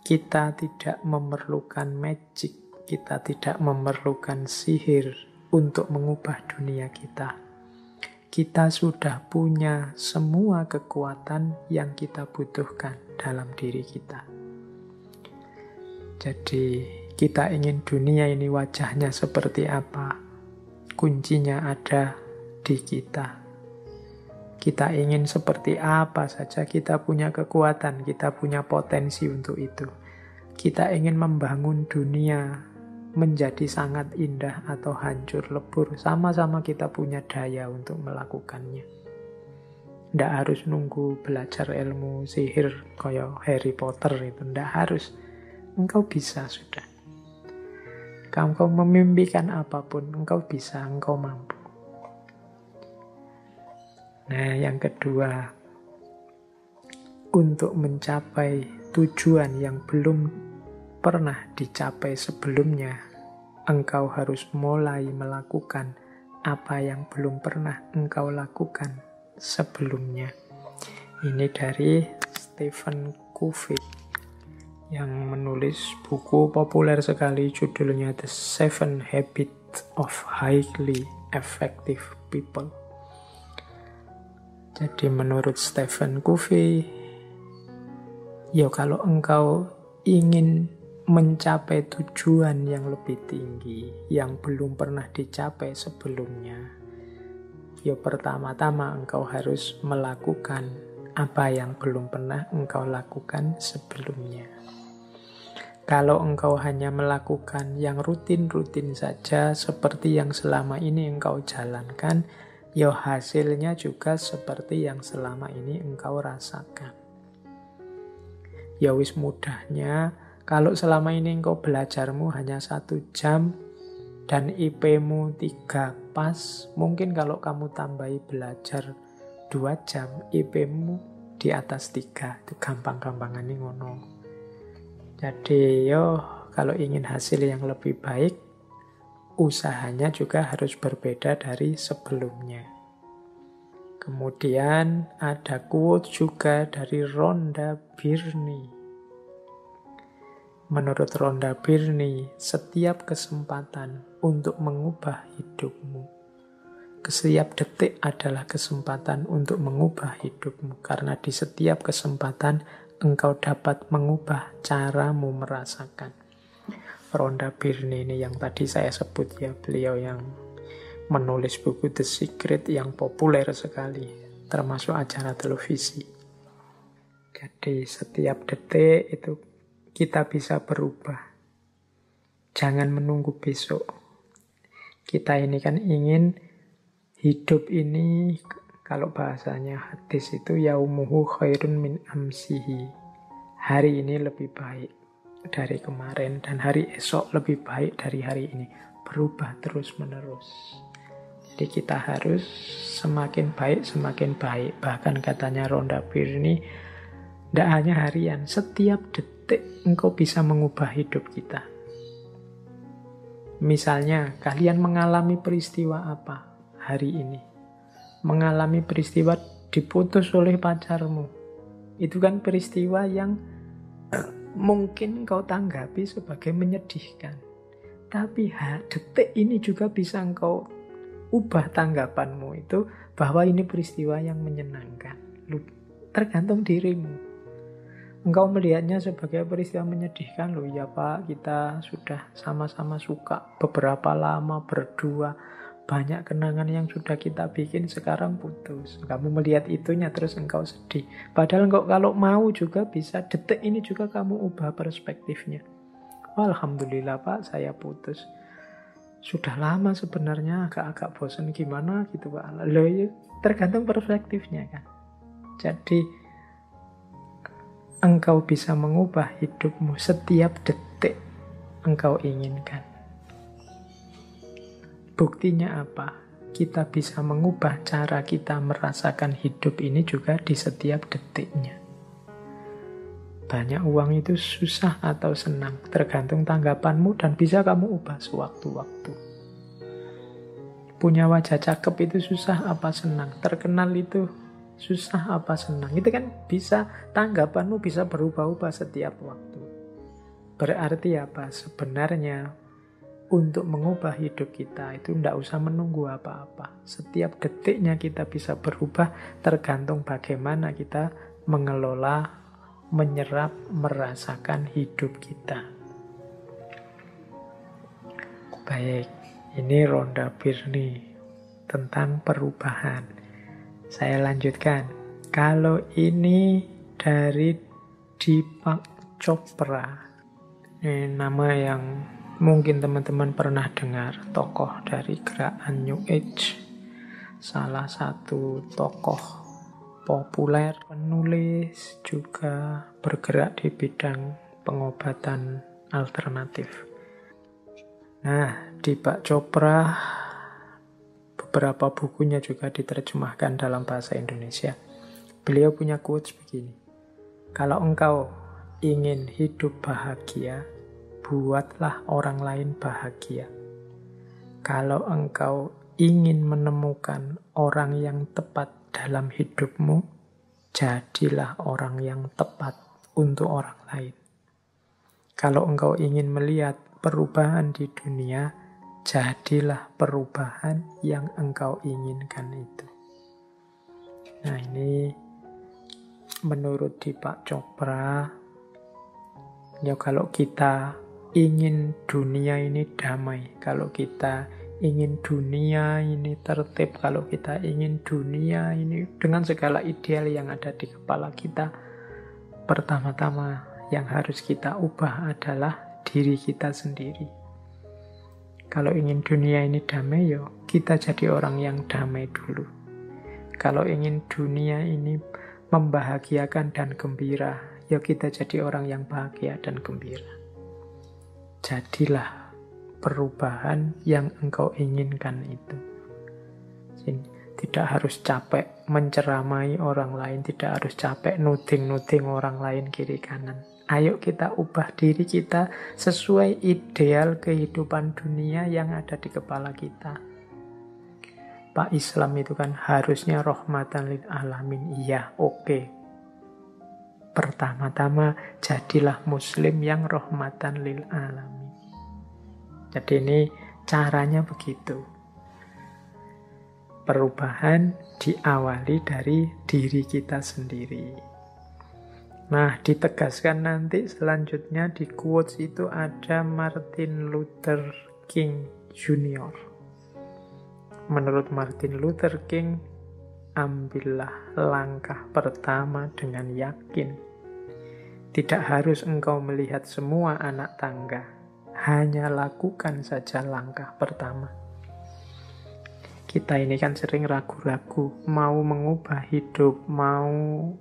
kita tidak memerlukan magic, kita tidak memerlukan sihir untuk mengubah dunia kita. Kita sudah punya semua kekuatan yang kita butuhkan dalam diri kita. Jadi kita ingin dunia ini wajahnya seperti apa? Kuncinya ada di kita. Kita ingin seperti apa saja, kita punya kekuatan, kita punya potensi untuk itu. Kita ingin membangun dunia menjadi sangat indah atau hancur lebur, sama-sama kita punya daya untuk melakukannya. Nggak harus nunggu belajar ilmu sihir kayak Harry Potter itu, nggak harus. Engkau bisa sudah. Engkau memimpikan apapun, engkau bisa, engkau mampu. Nah, yang kedua, untuk mencapai tujuan yang belum pernah dicapai sebelumnya, engkau harus mulai melakukan apa yang belum pernah engkau lakukan sebelumnya. Ini dari Stephen Covey yang menulis buku populer sekali, judulnya The 7 Habits of Highly Effective People. Jadi menurut Stephen Covey, ya kalau engkau ingin mencapai tujuan yang lebih tinggi, yang belum pernah dicapai sebelumnya, ya pertama-tama engkau harus melakukan apa yang belum pernah engkau lakukan sebelumnya. Kalau engkau hanya melakukan yang rutin-rutin saja, seperti yang selama ini engkau jalankan, ya hasilnya juga seperti yang selama ini engkau rasakan. Ya wis mudahnya, kalau selama ini engkau belajarmu hanya 1 jam dan IP-mu 3 pas, mungkin kalau kamu tambahi belajar 2 jam, IP-mu di atas 3. Itu gampang-gampangan ini ngono. Jadi yo kalau ingin hasil yang lebih baik, usahanya juga harus berbeda dari sebelumnya. Kemudian ada quote juga dari Rhonda Byrne. Menurut Rhonda Byrne, setiap kesempatan untuk mengubah hidupmu, setiap detik adalah kesempatan untuk mengubah hidupmu. Karena di setiap kesempatan engkau dapat mengubah caramu merasakan. Rhonda Byrne ini yang tadi saya sebut ya, beliau yang menulis buku The Secret yang populer sekali, termasuk acara televisi. Jadi setiap detik itu kita bisa berubah. Jangan menunggu besok. Kita ini kan ingin hidup ini, kalau bahasanya hadis itu yaumuhu khairun min amsihi. Hari ini lebih baik dari kemarin dan hari esok lebih baik dari hari ini. Berubah terus-menerus. Jadi kita harus semakin baik. Bahkan katanya Rhonda Byrne, tidak hanya harian, setiap detik engkau bisa mengubah hidup kita. Misalnya, kalian mengalami peristiwa apa hari ini? Mengalami peristiwa diputus oleh pacarmu. Itu kan peristiwa yang mungkin kau tanggapi sebagai menyedihkan. Tapi detik ini juga bisa engkau ubah tanggapanmu itu bahwa ini peristiwa yang menyenangkan. Tergantung dirimu. Engkau melihatnya sebagai peristiwa menyedihkan, loh ya Pak, kita sudah sama-sama suka beberapa lama berdua, banyak kenangan yang sudah kita bikin, sekarang putus. Kamu melihat itunya terus engkau sedih. Padahal engkau kalau mau juga bisa, detik ini juga kamu ubah perspektifnya. Alhamdulillah Pak, saya putus. Sudah lama sebenarnya, agak-agak bosan gimana gitu Pak. Loh ya, tergantung perspektifnya kan. Jadi engkau bisa mengubah hidupmu setiap detik engkau inginkan. Buktinya apa? Kita bisa mengubah cara kita merasakan hidup ini juga di setiap detiknya. Banyak uang itu susah atau senang, tergantung tanggapanmu dan bisa kamu ubah sewaktu-waktu. Punya wajah cakep itu susah apa senang, terkenal itu susah apa senang. Itu kan bisa, tanggapanmu bisa berubah-ubah setiap waktu. Berarti apa? Sebenarnya untuk mengubah hidup kita itu tidak usah menunggu apa-apa. Setiap detiknya kita bisa berubah, tergantung bagaimana kita mengelola, menyerap, merasakan hidup kita. Baik, ini Rhonda Byrne tentang perubahan. Saya lanjutkan. Kalau ini dari Deepak Chopra, ini nama yang Mungkin teman-teman pernah dengar tokoh dari gerakan New Age, salah satu tokoh populer, penulis, juga bergerak di bidang pengobatan alternatif. Nah, Deepak Chopra, beberapa bukunya juga diterjemahkan dalam bahasa Indonesia. Beliau punya quotes begini, kalau engkau ingin hidup bahagia, buatlah orang lain bahagia. Kalau engkau ingin menemukan orang yang tepat dalam hidupmu, jadilah orang yang tepat untuk orang lain. Kalau engkau ingin melihat perubahan di dunia, jadilah perubahan yang engkau inginkan itu. Nah, ini menurut Deepak Chopra, ya kalau kita ingin dunia ini damai, kalau kita ingin dunia ini tertib, kalau kita ingin dunia ini dengan segala ideal yang ada di kepala kita, pertama-tama yang harus kita ubah adalah diri kita sendiri. Kalau ingin dunia ini damai, yo kita jadi orang yang damai dulu. Kalau ingin dunia ini membahagiakan dan gembira, yo kita jadi orang yang bahagia dan gembira. Jadilah perubahan yang engkau inginkan itu. Tidak harus capek menceramai orang lain, tidak harus capek nuding-nuding orang lain kiri kanan. Ayo kita ubah diri kita sesuai ideal kehidupan dunia yang ada di kepala kita. Pak, Islam itu kan harusnya rahmatan lil alamin. Iya, oke. Pertama-tama jadilah muslim yang rahmatan lil alamin. Jadi ini caranya begitu. Perubahan diawali dari diri kita sendiri. Nah, ditegaskan nanti selanjutnya di quotes itu ada Martin Luther King Jr. Menurut Martin Luther King, ambillah langkah pertama dengan yakin. Tidak harus engkau melihat semua anak tangga, hanya lakukan saja langkah pertama. Kita ini kan sering ragu-ragu, mau mengubah hidup, mau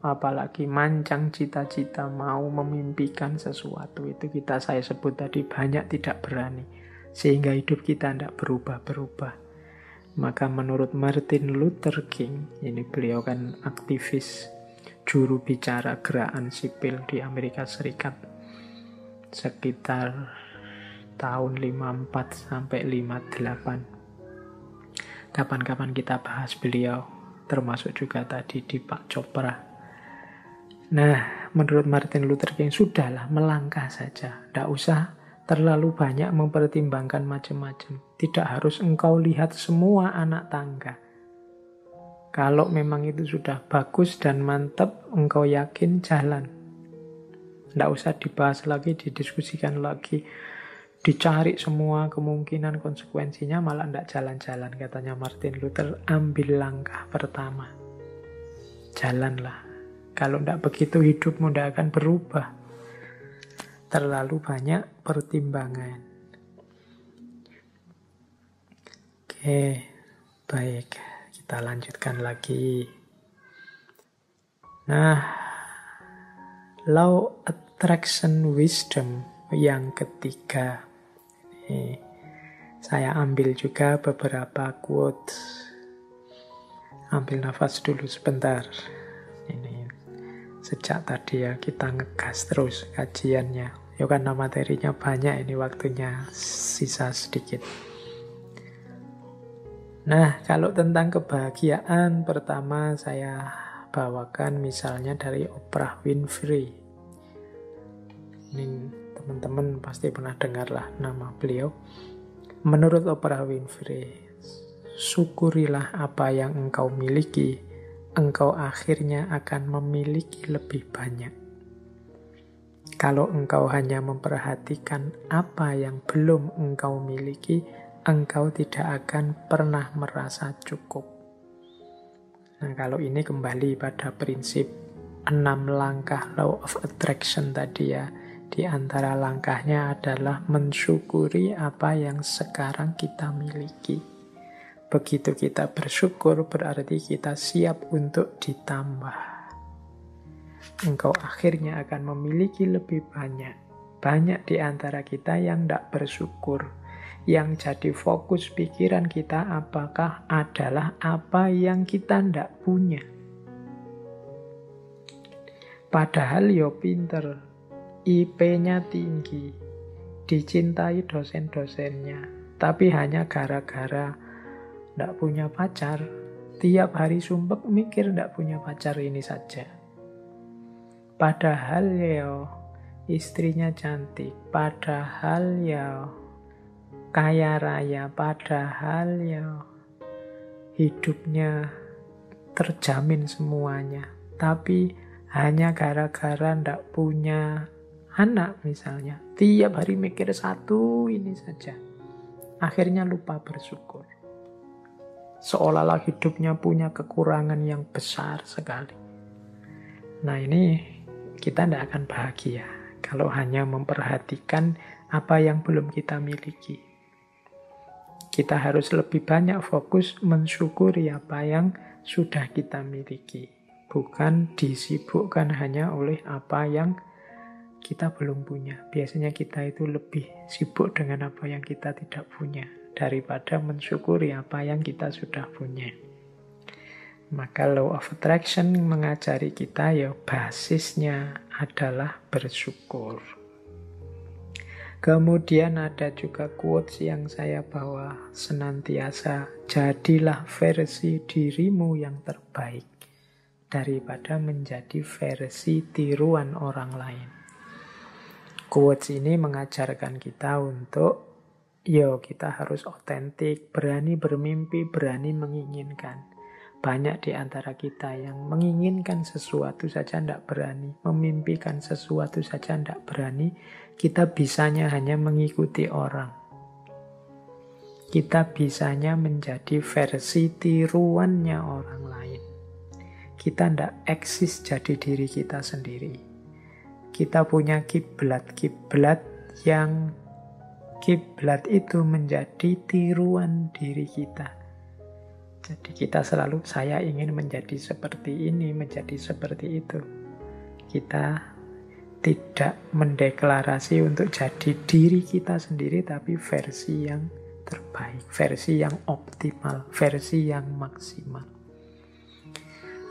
apalagi mancang cita-cita, mau memimpikan sesuatu. Itu saya sebut tadi banyak tidak berani, sehingga hidup kita tidak berubah-berubah. Maka menurut Martin Luther King, ini beliau kan aktivis, juru bicara gerakan sipil di Amerika Serikat, sekitar tahun 54 sampai 58. Kapan-kapan kita bahas beliau, termasuk juga tadi Deepak Chopra. Nah, menurut Martin Luther King, sudahlah melangkah saja. Tidak usah terlalu banyak mempertimbangkan macam-macam. Tidak harus engkau lihat semua anak tangga. Kalau memang itu sudah bagus dan mantap, engkau yakin, jalan. Tidak usah dibahas lagi, didiskusikan lagi. Dicari semua kemungkinan konsekuensinya, malah tidak jalan-jalan. Katanya Martin Luther, ambil langkah pertama. Jalanlah. Kalau tidak begitu hidupmu tidak akan berubah. Terlalu banyak pertimbangan. Oke, baik. Kita lanjutkan lagi. Nah, Law Attraction Wisdom yang ketiga. Saya ambil juga beberapa quotes. Ambil nafas dulu sebentar. Ini sejak tadi ya kita ngegas terus kajiannya. Ya karena materinya banyak, ini waktunya sisa sedikit. Nah, kalau tentang kebahagiaan, pertama saya bawakan misalnya dari Oprah Winfrey. Ini teman-teman pasti pernah dengar lah nama beliau. Menurut Oprah Winfrey, syukurilah apa yang engkau miliki, engkau akhirnya akan memiliki lebih banyak. Kalau engkau hanya memperhatikan apa yang belum engkau miliki, engkau tidak akan pernah merasa cukup. Nah, kalau ini kembali pada prinsip 6 langkah Law of Attraction tadi ya. Di antara langkahnya adalah mensyukuri apa yang sekarang kita miliki. Begitu kita bersyukur, berarti kita siap untuk ditambah. Engkau akhirnya akan memiliki lebih banyak. Banyak di antara kita yang tidak bersyukur. Yang jadi fokus pikiran kita apakah adalah apa yang kita tidak punya. Padahal yo pinter, IP-nya tinggi, dicintai dosen-dosennya, tapi hanya gara-gara tidak punya pacar, tiap hari sumpek mikir tidak punya pacar ini saja. Padahal ya istrinya cantik, padahal ya kaya raya, padahal ya hidupnya terjamin semuanya. Tapi hanya gara-gara ndak punya anak misalnya, tiap hari mikir satu ini saja, akhirnya lupa bersyukur. Seolah-olah hidupnya punya kekurangan yang besar sekali. Nah ini kita ndak akan bahagia kalau hanya memperhatikan apa yang belum kita miliki. Kita harus lebih banyak fokus mensyukuri apa yang sudah kita miliki. Bukan disibukkan hanya oleh apa yang kita belum punya. Biasanya kita itu lebih sibuk dengan apa yang kita tidak punya daripada mensyukuri apa yang kita sudah punya. Maka law of attraction mengajari kita ya basisnya adalah bersyukur. Kemudian ada juga quotes yang saya bawa senantiasa, jadilah versi dirimu yang terbaik daripada menjadi versi tiruan orang lain. Quotes ini mengajarkan kita untuk kita harus otentik, berani bermimpi, berani menginginkan. Banyak di antara kita yang menginginkan sesuatu saja tidak berani, memimpikan sesuatu saja tidak berani, kita bisanya hanya mengikuti orang. Kita bisanya menjadi versi tiruannya orang lain. Kita tidak eksis jadi diri kita sendiri. Kita punya kiblat yang kiblat itu menjadi tiruan diri kita. Jadi kita selalu, saya ingin menjadi seperti ini, menjadi seperti itu. Kita tidak mendeklarasi untuk jadi diri kita sendiri, tapi versi yang terbaik, versi yang optimal, versi yang maksimal.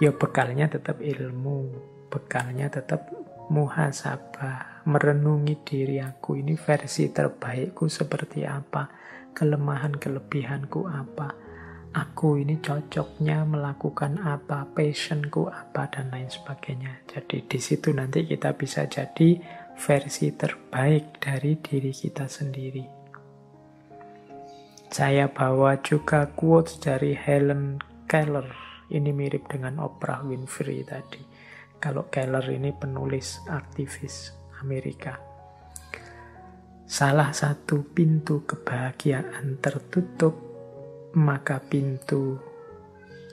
Ya bekalnya tetap ilmu, bekalnya tetap muhasabah, merenungi diri aku, ini versi terbaikku seperti apa, kelemahan kelebihanku apa, aku ini cocoknya melakukan apa, passionku apa, dan lain sebagainya. Jadi di situ nanti kita bisa jadi versi terbaik dari diri kita sendiri. Saya bawa juga quotes dari Helen Keller. Ini mirip dengan Oprah Winfrey tadi. Kalau Keller ini penulis aktivis Amerika. Salah satu pintu kebahagiaan tertutup, maka pintu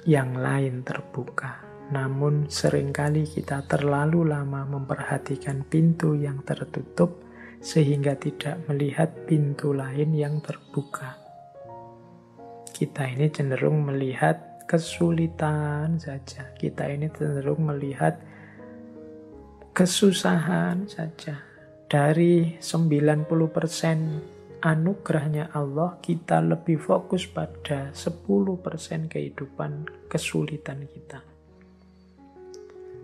yang lain terbuka. Namun seringkali kita terlalu lama memperhatikan pintu yang tertutup sehingga tidak melihat pintu lain yang terbuka. Kita ini cenderung melihat kesulitan saja. Kita ini cenderung melihat kesusahan saja. Dari 90% anugerahnya Allah, kita lebih fokus pada 10% kehidupan kesulitan kita.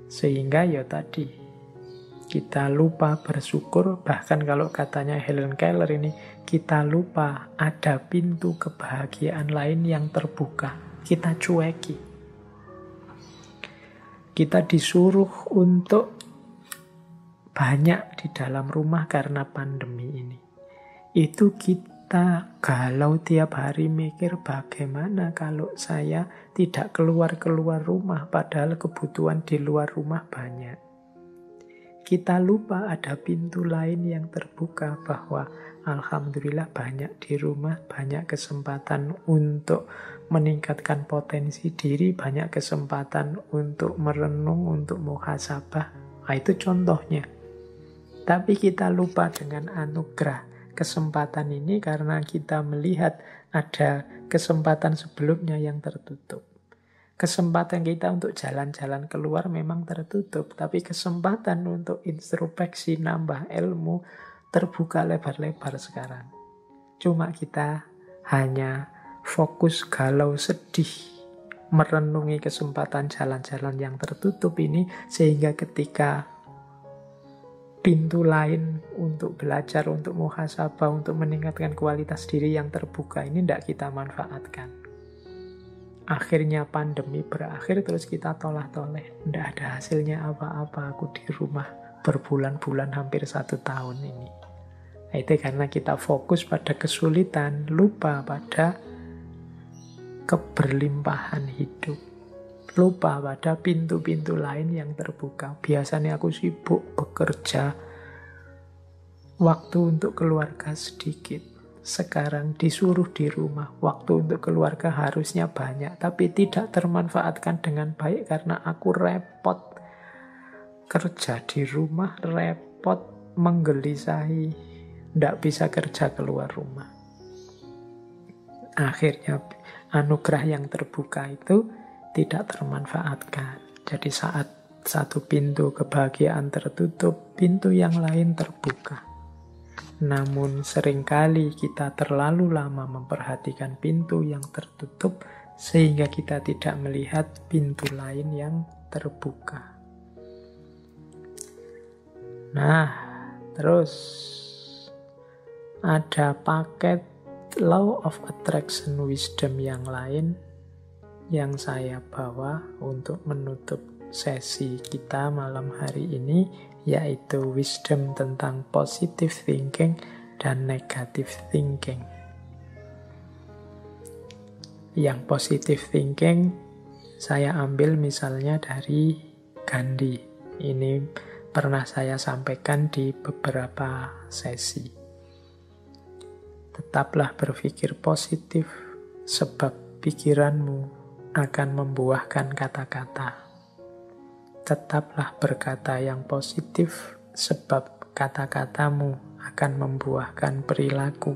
Sehingga ya tadi, kita lupa bersyukur, bahkan kalau katanya Helen Keller ini, kita lupa ada pintu kebahagiaan lain yang terbuka. Kita cueki. Kita disuruh untuk banyak di dalam rumah karena pandemi ini. Itu kita galau tiap hari mikir bagaimana kalau saya tidak keluar-keluar rumah padahal kebutuhan di luar rumah banyak. Kita lupa ada pintu lain yang terbuka bahwa alhamdulillah banyak di rumah, banyak kesempatan untuk meningkatkan potensi diri, banyak kesempatan untuk merenung, untuk muhasabah. Nah, itu contohnya. Tapi kita lupa dengan anugerah kesempatan ini karena kita melihat ada kesempatan sebelumnya yang tertutup. Kesempatan kita untuk jalan-jalan keluar memang tertutup, tapi kesempatan untuk introspeksi, nambah ilmu, terbuka lebar-lebar sekarang. Cuma kita hanya fokus galau sedih, merenungi kesempatan jalan-jalan yang tertutup ini, sehingga ketika pintu lain untuk belajar, untuk muhasabah, untuk meningkatkan kualitas diri yang terbuka ini tidak kita manfaatkan. Akhirnya pandemi berakhir, terus kita tolah-toleh. Tidak ada hasilnya apa-apa, aku di rumah berbulan-bulan, hampir 1 tahun ini. Nah, itu karena kita fokus pada kesulitan, lupa pada keberlimpahan hidup. Lupa pada pintu-pintu lain yang terbuka. Biasanya aku sibuk bekerja, waktu untuk keluarga sedikit. Sekarang disuruh di rumah, waktu untuk keluarga harusnya banyak, tapi tidak termanfaatkan dengan baik karena aku repot kerja di rumah, repot menggelisahi, tidak bisa kerja keluar rumah. Akhirnya anugerah yang terbuka itu tidak termanfaatkan. Jadi saat satu pintu kebahagiaan tertutup, pintu yang lain terbuka. Namun seringkali kita terlalu lama memperhatikan pintu yang tertutup sehingga kita tidak melihat pintu lain yang terbuka. Nah, terus ada paket Law of Attraction Wisdom yang lain yang saya bawa untuk menutup sesi kita malam hari ini, yaitu wisdom tentang positive thinking dan negative thinking. Yang positive thinking saya ambil misalnya dari Gandhi. Ini pernah saya sampaikan di beberapa sesi. Tetaplah berpikir positif, sebab pikiranmu akan membuahkan kata-kata. Tetaplah berkata yang positif, sebab kata-katamu akan membuahkan perilaku.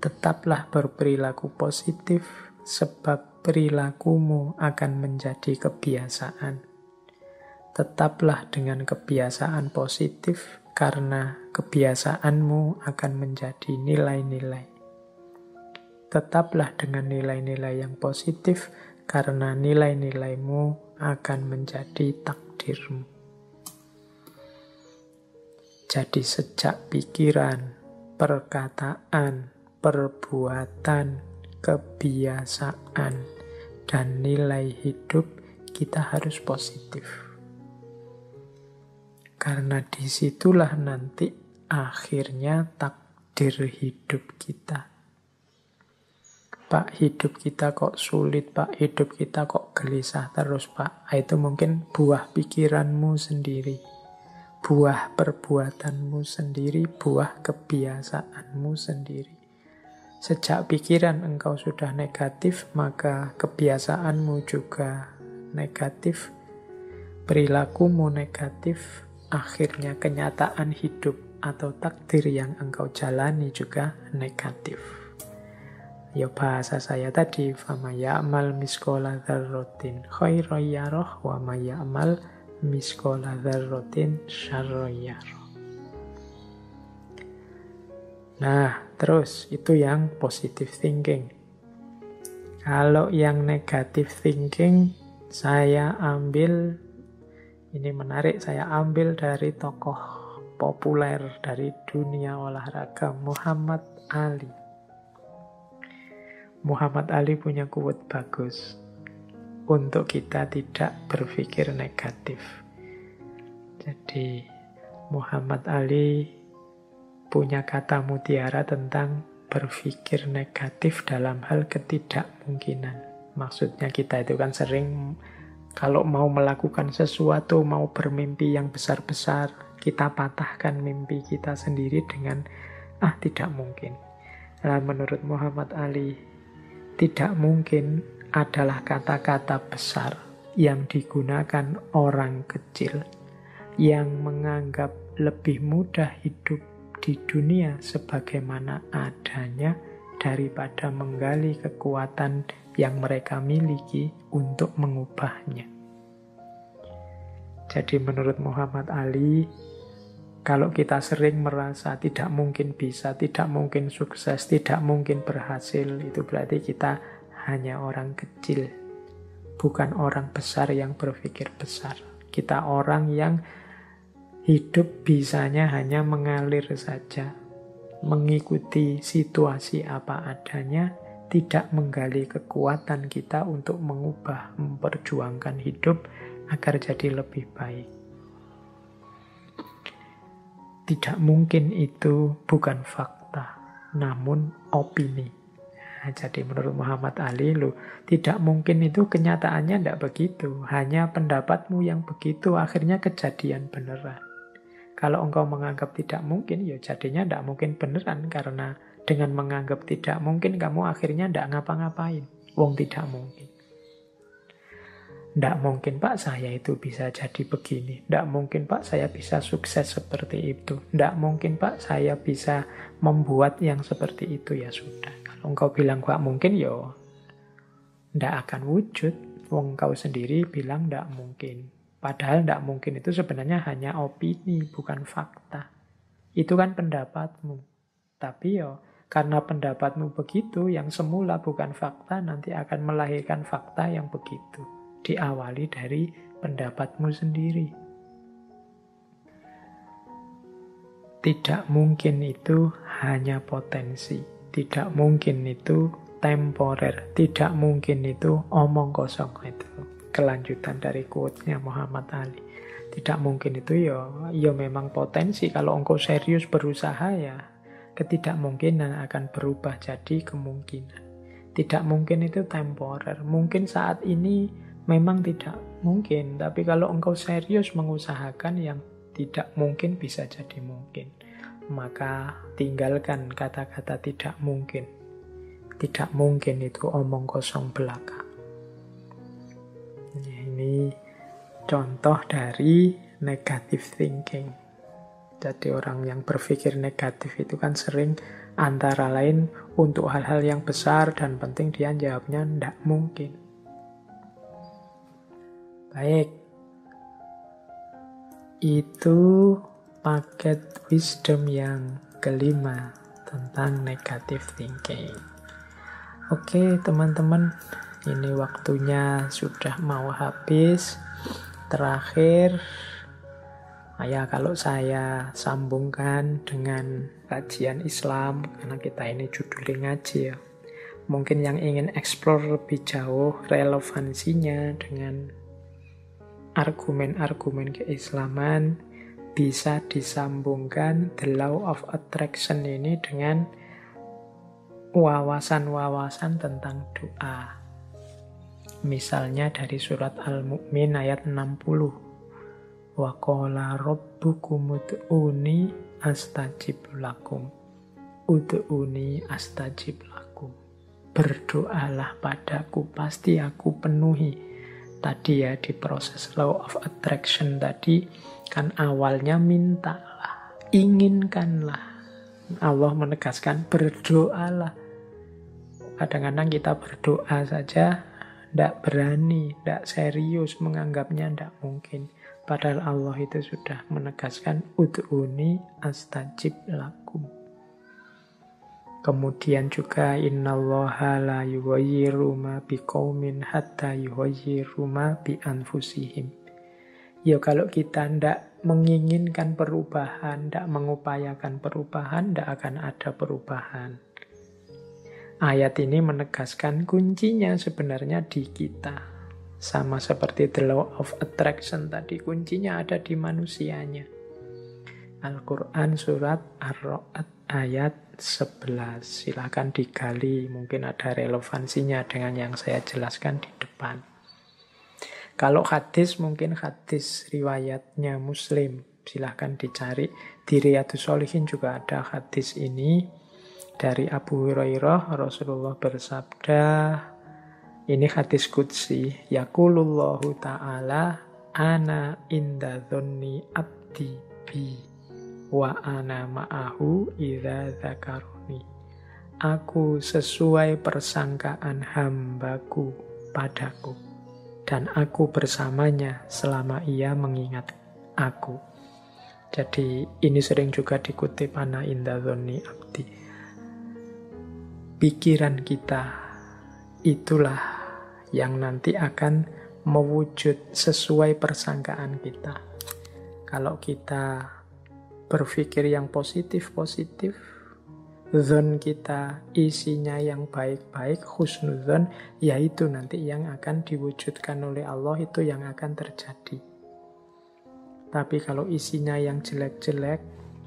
Tetaplah berperilaku positif, sebab perilakumu akan menjadi kebiasaan. Tetaplah dengan kebiasaan positif, karena kebiasaanmu akan menjadi nilai-nilai. Tetaplah dengan nilai-nilai yang positif, karena nilai-nilaimu akan menjadi takdirmu. Jadi sejak pikiran, perkataan, perbuatan, kebiasaan, dan nilai hidup kita harus positif. Karena disitulah nanti akhirnya takdir hidup kita. Pak, hidup kita kok sulit, Pak. Hidup kita kok gelisah terus, Pak. Itu mungkin buah pikiranmu sendiri. Buah perbuatanmu sendiri, buah kebiasaanmu sendiri. Sejak pikiran engkau sudah negatif, maka kebiasaanmu juga negatif. Perilakumu negatif, akhirnya kenyataan hidup atau takdir yang engkau jalani juga negatif. Ya bahasa saya tadi, fama ya'mal miskola dzarratin khairan yarah wa ma ya'mal miskola dzarratin syarran yarah. Nah, terus itu yang positive thinking. Kalau yang negative thinking, saya ambil, ini menarik, saya ambil dari tokoh populer dari dunia olahraga, Muhammad Ali. Muhammad Ali punya quote bagus untuk kita tidak berpikir negatif. Jadi Muhammad Ali punya kata mutiara tentang berpikir negatif dalam hal ketidakmungkinan. Maksudnya kita itu kan sering kalau mau melakukan sesuatu, mau bermimpi yang besar-besar, kita patahkan mimpi kita sendiri dengan tidak mungkin. Nah, menurut Muhammad Ali, tidak mungkin adalah kata-kata besar yang digunakan orang kecil yang menganggap lebih mudah hidup di dunia sebagaimana adanya daripada menggali kekuatan yang mereka miliki untuk mengubahnya. Jadi menurut Muhammad Ali, kalau kita sering merasa tidak mungkin bisa, tidak mungkin sukses, tidak mungkin berhasil, itu berarti kita hanya orang kecil, bukan orang besar yang berpikir besar. Kita orang yang hidup bisanya hanya mengalir saja, mengikuti situasi apa adanya, tidak menggali kekuatan kita untuk mengubah, memperjuangkan hidup agar jadi lebih baik. Tidak mungkin itu bukan fakta, namun opini. Nah, jadi menurut Muhammad Ali, tidak mungkin itu kenyataannya tidak begitu. Hanya pendapatmu yang begitu, akhirnya kejadian beneran. Kalau engkau menganggap tidak mungkin, ya jadinya tidak mungkin beneran. Karena dengan menganggap tidak mungkin, kamu akhirnya tidak ngapa-ngapain. Wong tidak mungkin. Tidak mungkin Pak saya itu bisa jadi begini. Tidak mungkin Pak saya bisa sukses seperti itu. Tidak mungkin Pak saya bisa membuat yang seperti itu. Ya sudah. Kalau engkau bilang Pak mungkin, ya tidak akan wujud. Wong kau sendiri bilang tidak mungkin. Padahal tidak mungkin itu sebenarnya hanya opini, bukan fakta. Itu kan pendapatmu. Tapi ya karena pendapatmu begitu, yang semula bukan fakta, nanti akan melahirkan fakta yang begitu. Diawali dari pendapatmu sendiri. Tidak mungkin itu hanya potensi. Tidak mungkin itu temporer. Tidak mungkin itu omong kosong. Itu kelanjutan dari quote-nya Muhammad Ali. Tidak mungkin itu ya memang potensi. Kalau engkau serius berusaha, ya ketidakmungkinan akan berubah jadi kemungkinan. Tidak mungkin itu temporer. Mungkin saat ini memang tidak mungkin, tapi kalau engkau serius mengusahakan, yang tidak mungkin bisa jadi mungkin. Maka tinggalkan kata-kata tidak mungkin. Tidak mungkin itu omong kosong belaka. Ini contoh dari negative thinking. Jadi orang yang berpikir negatif itu kan sering antara lain untuk hal-hal yang besar dan penting dia jawabnya tidak mungkin. Baik, itu paket wisdom yang kelima tentang negative thinking. Oke teman-teman, ini waktunya sudah mau habis. Terakhir, ya kalau saya sambungkan dengan kajian Islam, karena kita ini judulnya ngaji ya. Mungkin yang ingin explore lebih jauh relevansinya dengan argumen-argumen keislaman, bisa disambungkan the law of attraction ini dengan wawasan-wawasan tentang doa. Misalnya dari surat Al-Mu'min ayat 60. Wa qala rabbukum ud'uni astajib lakum. Ud'uni astajib lakum. Berdoalah padaku, pasti aku penuhi. Tadi ya di proses law of attraction tadi kan awalnya mintalah, inginkanlah. Allah menegaskan berdoalah. Kadang-kadang kita berdoa saja tidak berani, tidak serius menganggapnya tidak mungkin. Padahal Allah itu sudah menegaskan ud'uni astajib lakum. Kemudian juga innallaha la yughayyiru ma biqaumin hatta yughayyiru ma bi anfusihim. Ya kalau kita tidak menginginkan perubahan, tidak mengupayakan perubahan, tidak akan ada perubahan. Ayat ini menegaskan kuncinya sebenarnya di kita. Sama seperti the law of attraction tadi, kuncinya ada di manusianya. Al-Quran surat Ar-Ra'd ayat 11. Silahkan digali, mungkin ada relevansinya dengan yang saya jelaskan di depan. Kalau hadis, mungkin hadis riwayatnya Muslim. Silahkan dicari. Di Riyadhus Shalihin juga ada hadis ini. Dari Abu Hurairah, Rasulullah bersabda, ini hadis qudsi, yaqulullahu ta'ala, ana inda dhonni abdi bi. wa ana ma'ahu idza dzakaroni. Aku sesuai persangkaan hambaku padaku, dan aku bersamanya selama ia mengingat aku. Jadi ini sering juga dikutip ana inda dzonni abdi. Pikiran kita itulah yang nanti akan mewujud sesuai persangkaan kita. Kalau kita berpikir yang positif-positif, dzon kita isinya yang baik-baik, husnudzon, yaitu nanti yang akan diwujudkan oleh Allah, itu yang akan terjadi. Tapi kalau isinya yang jelek-jelek,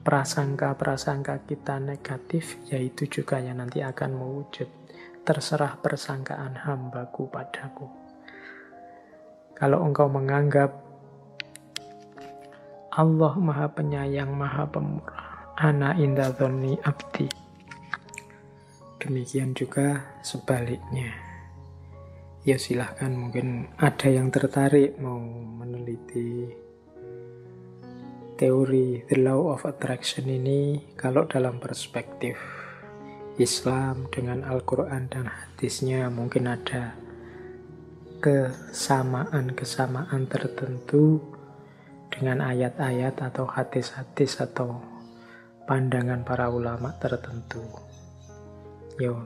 prasangka-prasangka kita negatif, yaitu juga yang nanti akan mewujud. Terserah persangkaan hambaku padaku. Kalau engkau menganggap Allah Maha Penyayang, Maha Pemurah, ana inda dzonni abdi, demikian juga sebaliknya. Ya silahkan, mungkin ada yang tertarik mau meneliti teori The Law of Attraction ini. Kalau dalam perspektif Islam dengan Al-Quran dan hadisnya mungkin ada kesamaan-kesamaan tertentu dengan ayat-ayat atau hadis-hadis atau pandangan para ulama tertentu. Yo,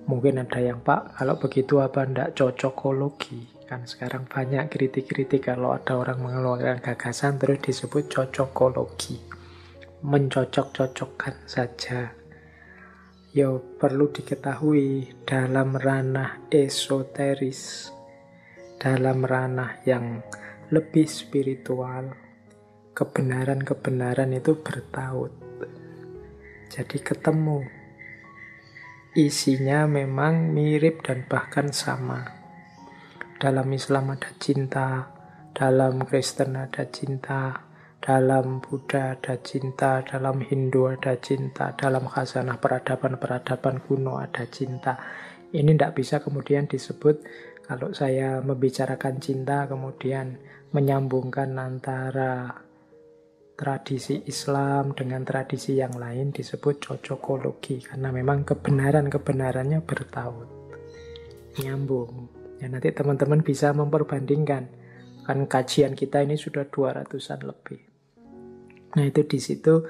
mungkin ada yang, Pak, kalau begitu apa ndak cocokologi? Kan sekarang banyak kritik-kritik kalau ada orang mengeluarkan gagasan terus disebut cocokologi. Mencocok-cocokkan saja. Yo, perlu diketahui dalam ranah esoteris, dalam ranah yang lebih spiritual, kebenaran-kebenaran itu bertaut. Jadi ketemu. Isinya memang mirip dan bahkan sama. Dalam Islam ada cinta, dalam Kristen ada cinta, dalam Buddha ada cinta, dalam Hindu ada cinta, dalam khazanah peradaban-peradaban kuno ada cinta. Ini tidak bisa kemudian disebut, kalau saya membicarakan cinta kemudian menyambungkan antara tradisi Islam dengan tradisi yang lain, disebut cocokologi, karena memang kebenaran-kebenarannya bertaut, nyambung. Ya, nanti teman-teman bisa memperbandingkan. Kan kajian kita ini sudah 200-an lebih. Nah, itu di situ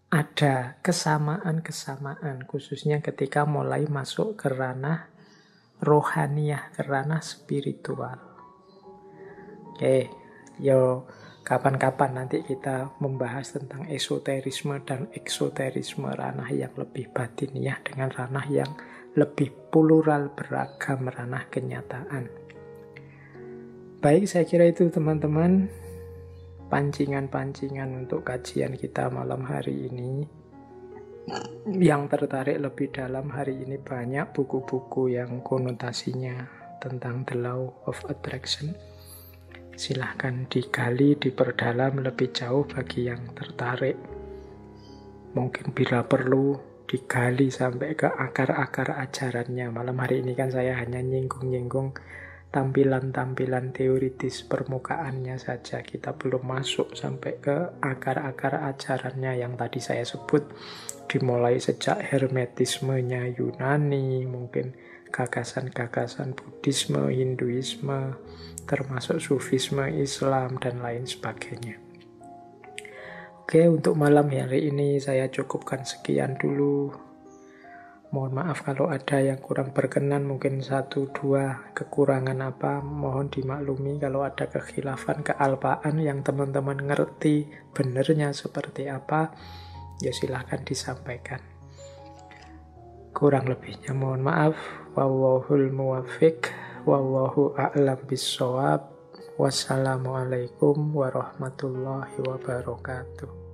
ada kesamaan-kesamaan, khususnya ketika mulai masuk ke ranah rohaniyah, ke ranah spiritual. Oke, yo kapan-kapan nanti kita membahas tentang esoterisme dan eksoterisme, ranah yang lebih batiniah dengan ranah yang lebih plural, beragam, ranah kenyataan. Baik, saya kira itu teman-teman pancingan-pancingan untuk kajian kita malam hari ini. Yang tertarik lebih dalam hari ini banyak buku-buku yang konotasinya tentang The Law of Attraction. Silahkan digali, diperdalam lebih jauh bagi yang tertarik. Mungkin bila perlu digali sampai ke akar-akar ajarannya. Malam hari ini kan saya hanya nyinggung-nyinggung tampilan-tampilan teoritis permukaannya saja. Kita belum masuk sampai ke akar-akar ajarannya yang tadi saya sebut. Dimulai sejak hermetismenya Yunani, mungkin gagasan-gagasan Buddhisme, Hinduisme, termasuk Sufisme, Islam, dan lain sebagainya. Oke, untuk malam hari ini saya cukupkan sekian dulu. Mohon maaf kalau ada yang kurang berkenan, mungkin 1-2 kekurangan apa, mohon dimaklumi. Kalau ada kekhilafan, kealpaan yang teman-teman ngerti benernya seperti apa, ya silahkan disampaikan. Kurang lebihnya mohon maaf. Wallahul muwaffiq, wallahu a'lam bissawab. Wassalamualaikum warahmatullahi wabarakatuh.